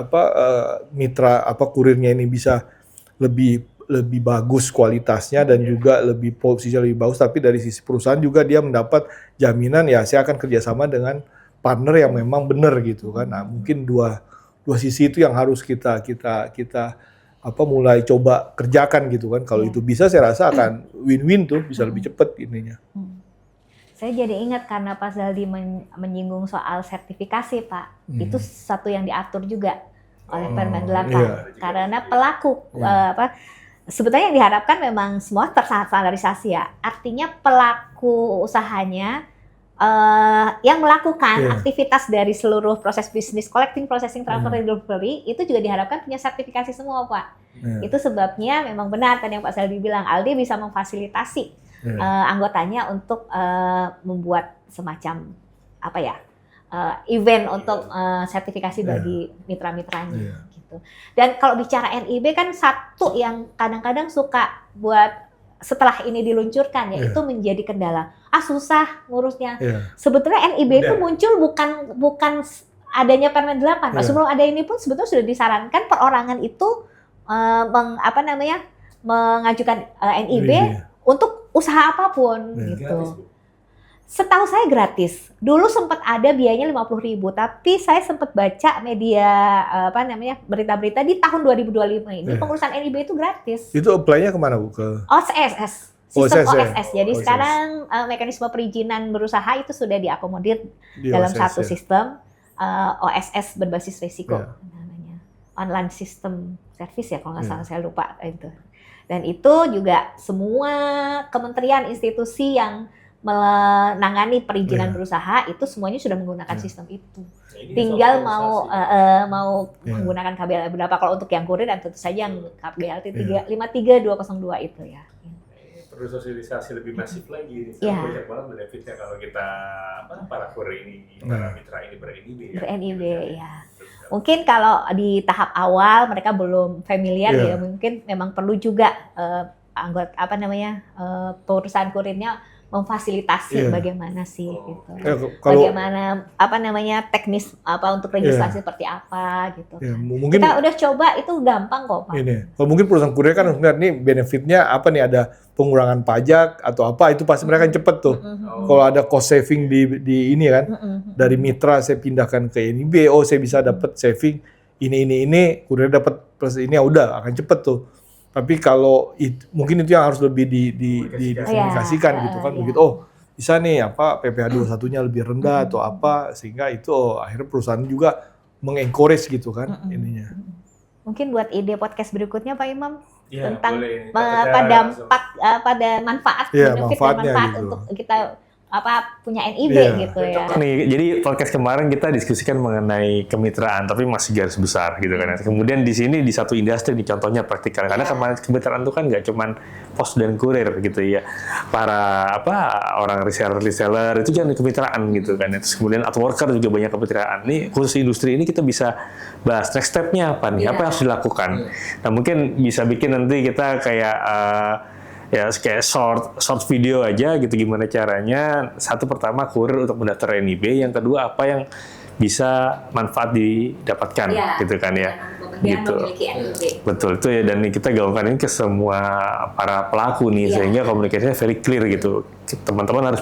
Speaker 3: mitra kurirnya ini bisa lebih bagus kualitasnya dan juga posisinya lebih bagus, tapi dari sisi perusahaan juga dia mendapat jaminan ya saya akan kerjasama dengan partner yang memang benar gitu kan. Nah, mungkin dua sisi itu yang harus kita mulai coba kerjakan gitu kan. Kalau itu bisa saya rasa akan win-win tuh, bisa lebih cepat ininya.
Speaker 1: Saya jadi ingat karena Pak Zaldi menyinggung soal sertifikasi Pak. Itu satu yang diatur juga oleh Permen 8. Karena pelaku sebetulnya yang diharapkan memang semua terstandarisasi ya. Artinya pelaku usahanya yang melakukan aktivitas dari seluruh proses bisnis, collecting, processing, transfer, delivery itu juga diharapkan punya sertifikasi semua, Pak. Itu sebabnya memang benar tadi yang Pak Saldi bilang, Aldi bisa memfasilitasi anggotanya untuk membuat semacam event untuk sertifikasi bagi mitra-mitranya gitu. Dan kalau bicara NIB kan satu yang kadang-kadang suka buat setelah ini diluncurkan itu menjadi kendala. Susah ngurusnya. Sebetulnya NIB itu muncul bukan adanya Permen 8. Sebelum ada ini pun sebetulnya sudah disarankan perorangan itu mengajukan NIB untuk usaha apapun gitu. Setahu saya gratis. Dulu sempat ada biayanya 50.000, tapi saya sempat baca media berita-berita di tahun 2025 ini pengurusan NIB itu gratis.
Speaker 3: Itu apply-nya kemana, Bu? Ke
Speaker 1: OSS. Sistem OSS. Jadi
Speaker 3: OSS.
Speaker 1: Sekarang mekanisme perizinan berusaha itu sudah diakomodir dalam
Speaker 3: OSS,
Speaker 1: satu sistem OSS berbasis risiko namanya. Online System Service ya kalau nggak salah, saya lupa itu. Dan itu juga semua kementerian, institusi yang menangani perizinan berusaha itu semuanya sudah menggunakan sistem itu. Tinggal mau menggunakan KBL berapa. Kalau untuk yang kurir dan tentu saja yang KBLT 53202 itu ya.
Speaker 4: Perlu sosialisasi lebih masif lagi. Banyak banget benefitnya kalau kita para kurir ini, para mitra ini ber-NIB ya.
Speaker 1: Ber-NIB ya. Mungkin kalau di tahap awal mereka belum familiar ya, mungkin memang perlu juga perusahaan kurirnya memfasilitasi bagaimana sih gitu. Bagaimana teknis untuk registrasi seperti apa gitu.
Speaker 3: Mungkin
Speaker 1: kita udah coba itu gampang kok, Pak.
Speaker 3: Kalau mungkin perusahaan kurir kan sebenarnya nih benefitnya apa nih, ada pengurangan pajak atau apa, itu pasti mereka kan cepet tuh. Kalau ada cost saving di ini kan, dari mitra saya pindahkan ke NIB, saya bisa dapat saving ini, kurir dapat plus ini, udah akan cepet tuh. Tapi kalau mungkin itu yang harus lebih dikomunikasikan gitu kan, begitu bisa nih PPh 21-nya lebih rendah atau apa, sehingga itu akhirnya perusahaan juga mengencourage gitu kan ininya.
Speaker 1: Mungkin buat ide podcast berikutnya Pak Imam tentang
Speaker 4: boleh.
Speaker 1: pada manfaat,
Speaker 3: manfaatnya
Speaker 1: manfaat
Speaker 3: gitu.
Speaker 1: untuk kita punya NIB gitu ya.
Speaker 2: Nih, jadi podcast kemarin kita diskusikan mengenai kemitraan, tapi masih garis besar gitu kan. Kemudian di sini di satu industri nih contohnya praktikal. Karena kemitraan itu kan nggak cuman pos dan kurir gitu ya. Para orang reseller itu jangan kemitraan gitu kan. Terus kemudian outworker juga banyak kemitraan. Nih khusus industri ini kita bisa bahas next step-nya apa nih? Apa yang harus dilakukan? Nah mungkin bisa bikin nanti kita kayak kayak short video aja gitu, gimana caranya. Satu, pertama kurir untuk mendaftar NIB, yang kedua apa yang bisa manfaat didapatkan gitu kan ya. Gitu. Betul itu ya, dan kita gaungkan ini ke semua para pelaku nih sehingga komunikasinya very clear gitu. Teman-teman harus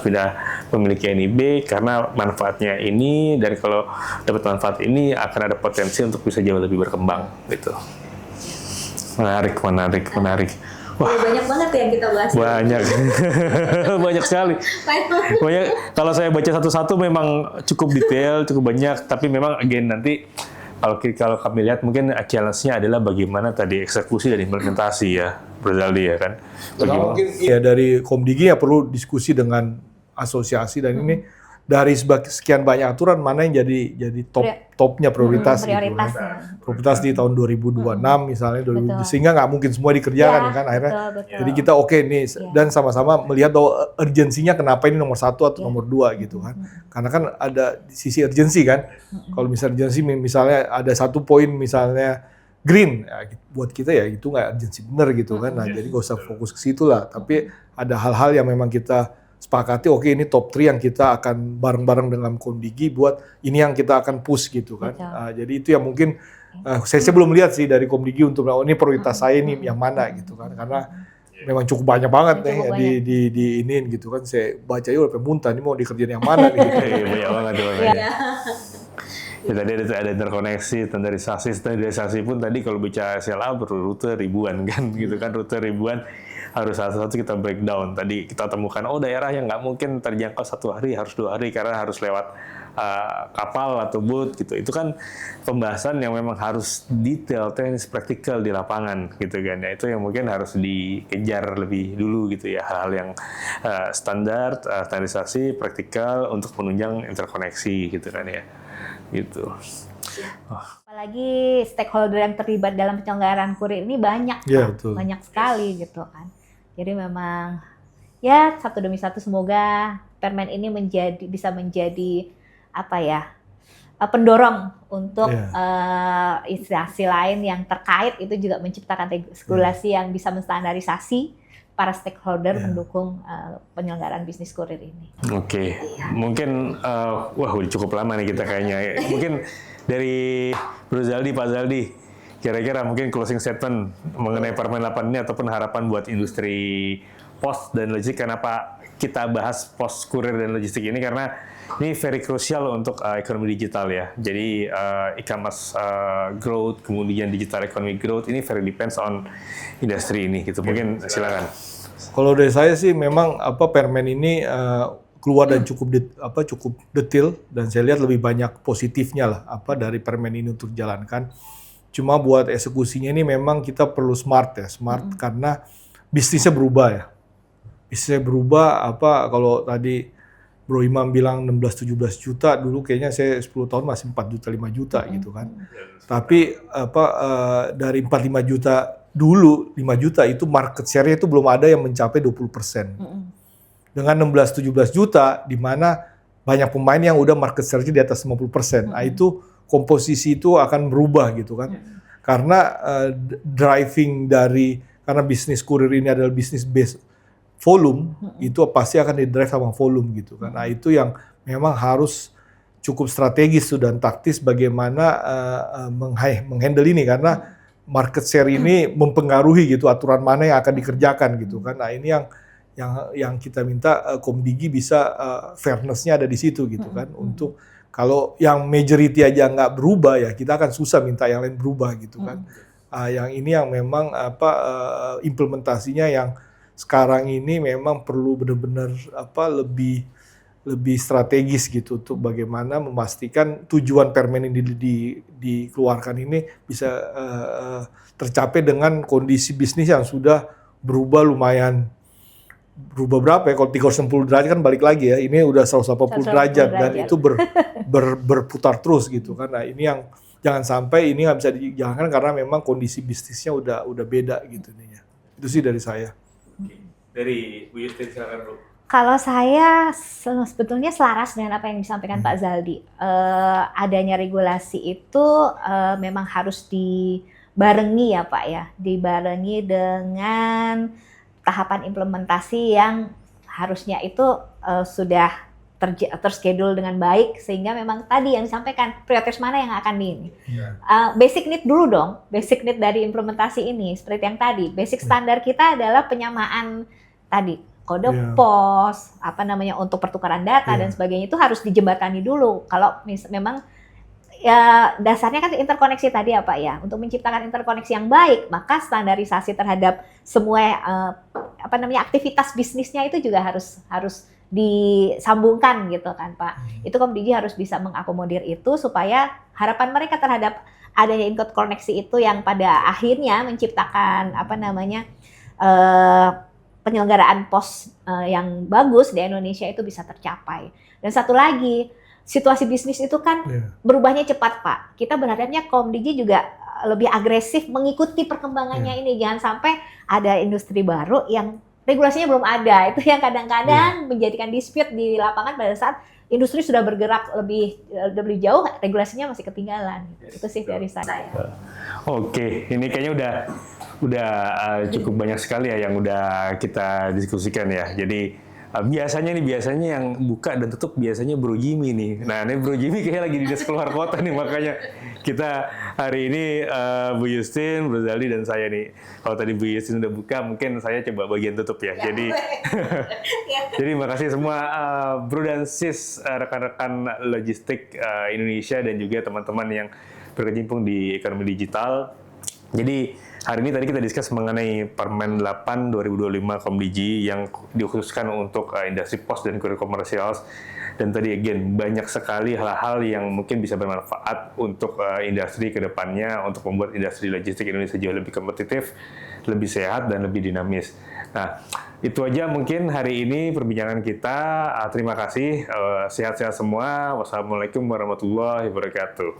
Speaker 2: memiliki NIB karena manfaatnya ini, dan kalau dapat manfaat ini akan ada potensi untuk bisa jauh lebih berkembang gitu. Menarik. Wah,
Speaker 1: banyak banget yang kita bahas.
Speaker 2: Banyak. Banyak sekali. Banyak. Kalau saya baca satu-satu memang cukup detail, cukup banyak, tapi memang nanti kalau kami lihat mungkin challenge-nya adalah bagaimana tadi eksekusi dan implementasi ya, Bro Zaldi ya kan.
Speaker 3: Mungkin dari Komdigi ya perlu diskusi dengan asosiasi, dan ini dari sekian banyak aturan mana yang jadi topnya prioritas gitu kan. Prioritas di tahun 2026 misalnya, sehingga nggak mungkin semua dikerjakan kan akhirnya.
Speaker 1: Betul.
Speaker 3: Jadi kita nih dan sama-sama melihat bahwa urgensinya kenapa ini nomor 1 atau nomor 2 gitu kan. Karena kan ada sisi urgensi kan. Kalau misalnya urgensi misalnya ada satu poin misalnya green, buat kita ya itu nggak urgensi bener gitu kan. Nah jadi nggak usah fokus ke situ lah. Tapi ada hal-hal yang memang kita sepakati, ini top 3 yang kita akan bareng-bareng dengan Komdigi buat ini yang kita akan push gitu kan. Jadi itu yang mungkin saya belum lihat sih dari Komdigi untuk ini prioritas saya nih yang mana gitu kan, karena memang cukup banyak banget di iniin gitu kan. Saya baca sampai muntah, ini mau dikerjain yang mana nih.
Speaker 2: Banyak banget. Ya, tadi ada interkoneksi, standarisasi pun tadi kalau bicara SLA rute ribuan kan gitu kan, rute ribuan. harus satu-satu kita breakdown. Tadi kita temukan, daerah yang nggak mungkin terjangkau 1 hari, harus 2 hari karena harus lewat kapal atau boat gitu. Itu kan pembahasan yang memang harus detail, teknis, praktikal di lapangan gitu kan. Ya itu yang mungkin harus dikejar lebih dulu gitu ya, hal-hal yang standar, standarisasi, praktikal untuk menunjang interkoneksi gitu kan ya. Gitu.
Speaker 1: Apalagi stakeholder yang terlibat dalam penyelenggaraan kurir ini banyak, banyak sekali gitu kan. Jadi memang ya satu demi satu semoga permen ini bisa menjadi pendorong untuk instansi lain yang terkait itu juga menciptakan regulasi yang bisa menstandarisasi para stakeholder mendukung penyelenggaraan bisnis kurir ini.
Speaker 2: Oke. Mungkin udah cukup lama nih kita kayaknya. Mungkin dari Bro Zaldi, Pak Zaldi, kira-kira mungkin closing statement mengenai Permen 8 ini ataupun harapan buat industri pos dan logistik. Kenapa kita bahas pos kurir dan logistik ini? Karena ini very crucial untuk ekonomi digital ya. Jadi e-commerce growth, kemudian digital economy growth, ini very depends on industri ini gitu. Mungkin silakan.
Speaker 3: Kalau dari saya sih memang permen ini keluar dan cukup detail, dan saya lihat lebih banyak positifnya lah dari permen ini untuk dijalankan. Cuma buat eksekusinya ini memang kita perlu smart karena bisnisnya berubah ya. Bisnisnya berubah kalau tadi Bro Imam bilang 16-17 juta, dulu kayaknya saya 10 tahun masih 4 juta, 5 juta gitu kan. Tapi dari 4-5 juta dulu, 5 juta itu market share-nya itu belum ada yang mencapai 20%. Dengan 16-17 juta, di mana banyak pemain yang udah market share-nya di atas 50%. Nah itu komposisi itu akan berubah gitu kan. Karena karena bisnis kurir ini adalah bisnis based volume, itu pasti akan di-drive sama volume gitu kan. Nah itu yang memang harus cukup strategis dan taktis bagaimana menghandle ini, karena market share ini mempengaruhi gitu aturan mana yang akan dikerjakan gitu kan. Nah ini yang kita minta Komdigi bisa fairness-nya ada di situ gitu kan. Untuk kalau yang majority aja nggak berubah ya kita akan susah minta yang lain berubah gitu kan. Yang ini yang memang implementasinya yang sekarang ini memang perlu benar-benar lebih strategis gitu untuk bagaimana memastikan tujuan permen ini dikeluarkan ini bisa tercapai dengan kondisi bisnis yang sudah berubah berubah berapa ya? Kalau 360 derajat kan balik lagi ya. Ini udah 180 derajat dan itu berputar terus gitu kan. Nah ini yang jangan sampai ini nggak bisa dijalankan karena memang kondisi bisnisnya udah beda gitu nih ya. Itu sih dari saya.
Speaker 4: Dari Bu Yustin, silakan Bu.
Speaker 1: Kalau saya sebetulnya selaras dengan apa yang disampaikan Pak Zaldi. Adanya regulasi itu memang harus dibarengi ya Pak ya. Dibarengi dengan tahapan implementasi yang harusnya itu sudah terschedule dengan baik, sehingga memang tadi yang disampaikan prioritas mana yang akan basic need dulu dong, basic need dari implementasi ini seperti yang tadi, basic standar kita adalah penyamaan tadi kode pos, untuk pertukaran data dan sebagainya itu harus dijembatani dulu. Kalau memang ya dasarnya kan interkoneksi tadi ya Pak ya, untuk menciptakan interkoneksi yang baik maka standarisasi terhadap semua aktivitas bisnisnya itu juga harus disambungkan gitu kan Pak. Itu Komdigi harus bisa mengakomodir itu supaya harapan mereka terhadap adanya interkoneksi itu yang pada akhirnya menciptakan penyelenggaraan pos yang bagus di Indonesia itu bisa tercapai. Dan satu lagi, situasi bisnis itu kan berubahnya cepat Pak. Kita berharapnya Komdigi juga lebih agresif mengikuti perkembangannya ini. Jangan sampai ada industri baru yang regulasinya belum ada. Itu yang kadang-kadang menjadikan dispute di lapangan pada saat industri sudah bergerak lebih jauh, regulasinya masih ketinggalan. Itu sih dari saya.
Speaker 2: Oke, ini kayaknya udah cukup banyak sekali ya yang udah kita diskusikan ya. Jadi biasanya yang buka dan tutup biasanya Bro Jimmy nih. Nah ini Bro Jimmy kayaknya lagi dinas keluar kota nih, makanya kita hari ini Bu Yustin, Bro Zaldi dan saya nih. Kalau tadi Bu Yustin udah buka, mungkin saya coba bagian tutup ya. Jadi makasih semua Bro dan Sis, rekan-rekan logistik Indonesia dan juga teman-teman yang berkecimpung di ekonomi digital. Jadi hari ini tadi kita discuss mengenai Permen 8 2025 Komdigi yang dikhususkan untuk industri pos dan kurir komersial. Dan tadi again banyak sekali hal-hal yang mungkin bisa bermanfaat untuk industri ke depannya untuk membuat industri logistik Indonesia jauh lebih kompetitif, lebih sehat dan lebih dinamis. Nah, itu aja mungkin hari ini perbincangan kita. Terima kasih. Sehat-sehat semua. Wassalamualaikum warahmatullahi wabarakatuh.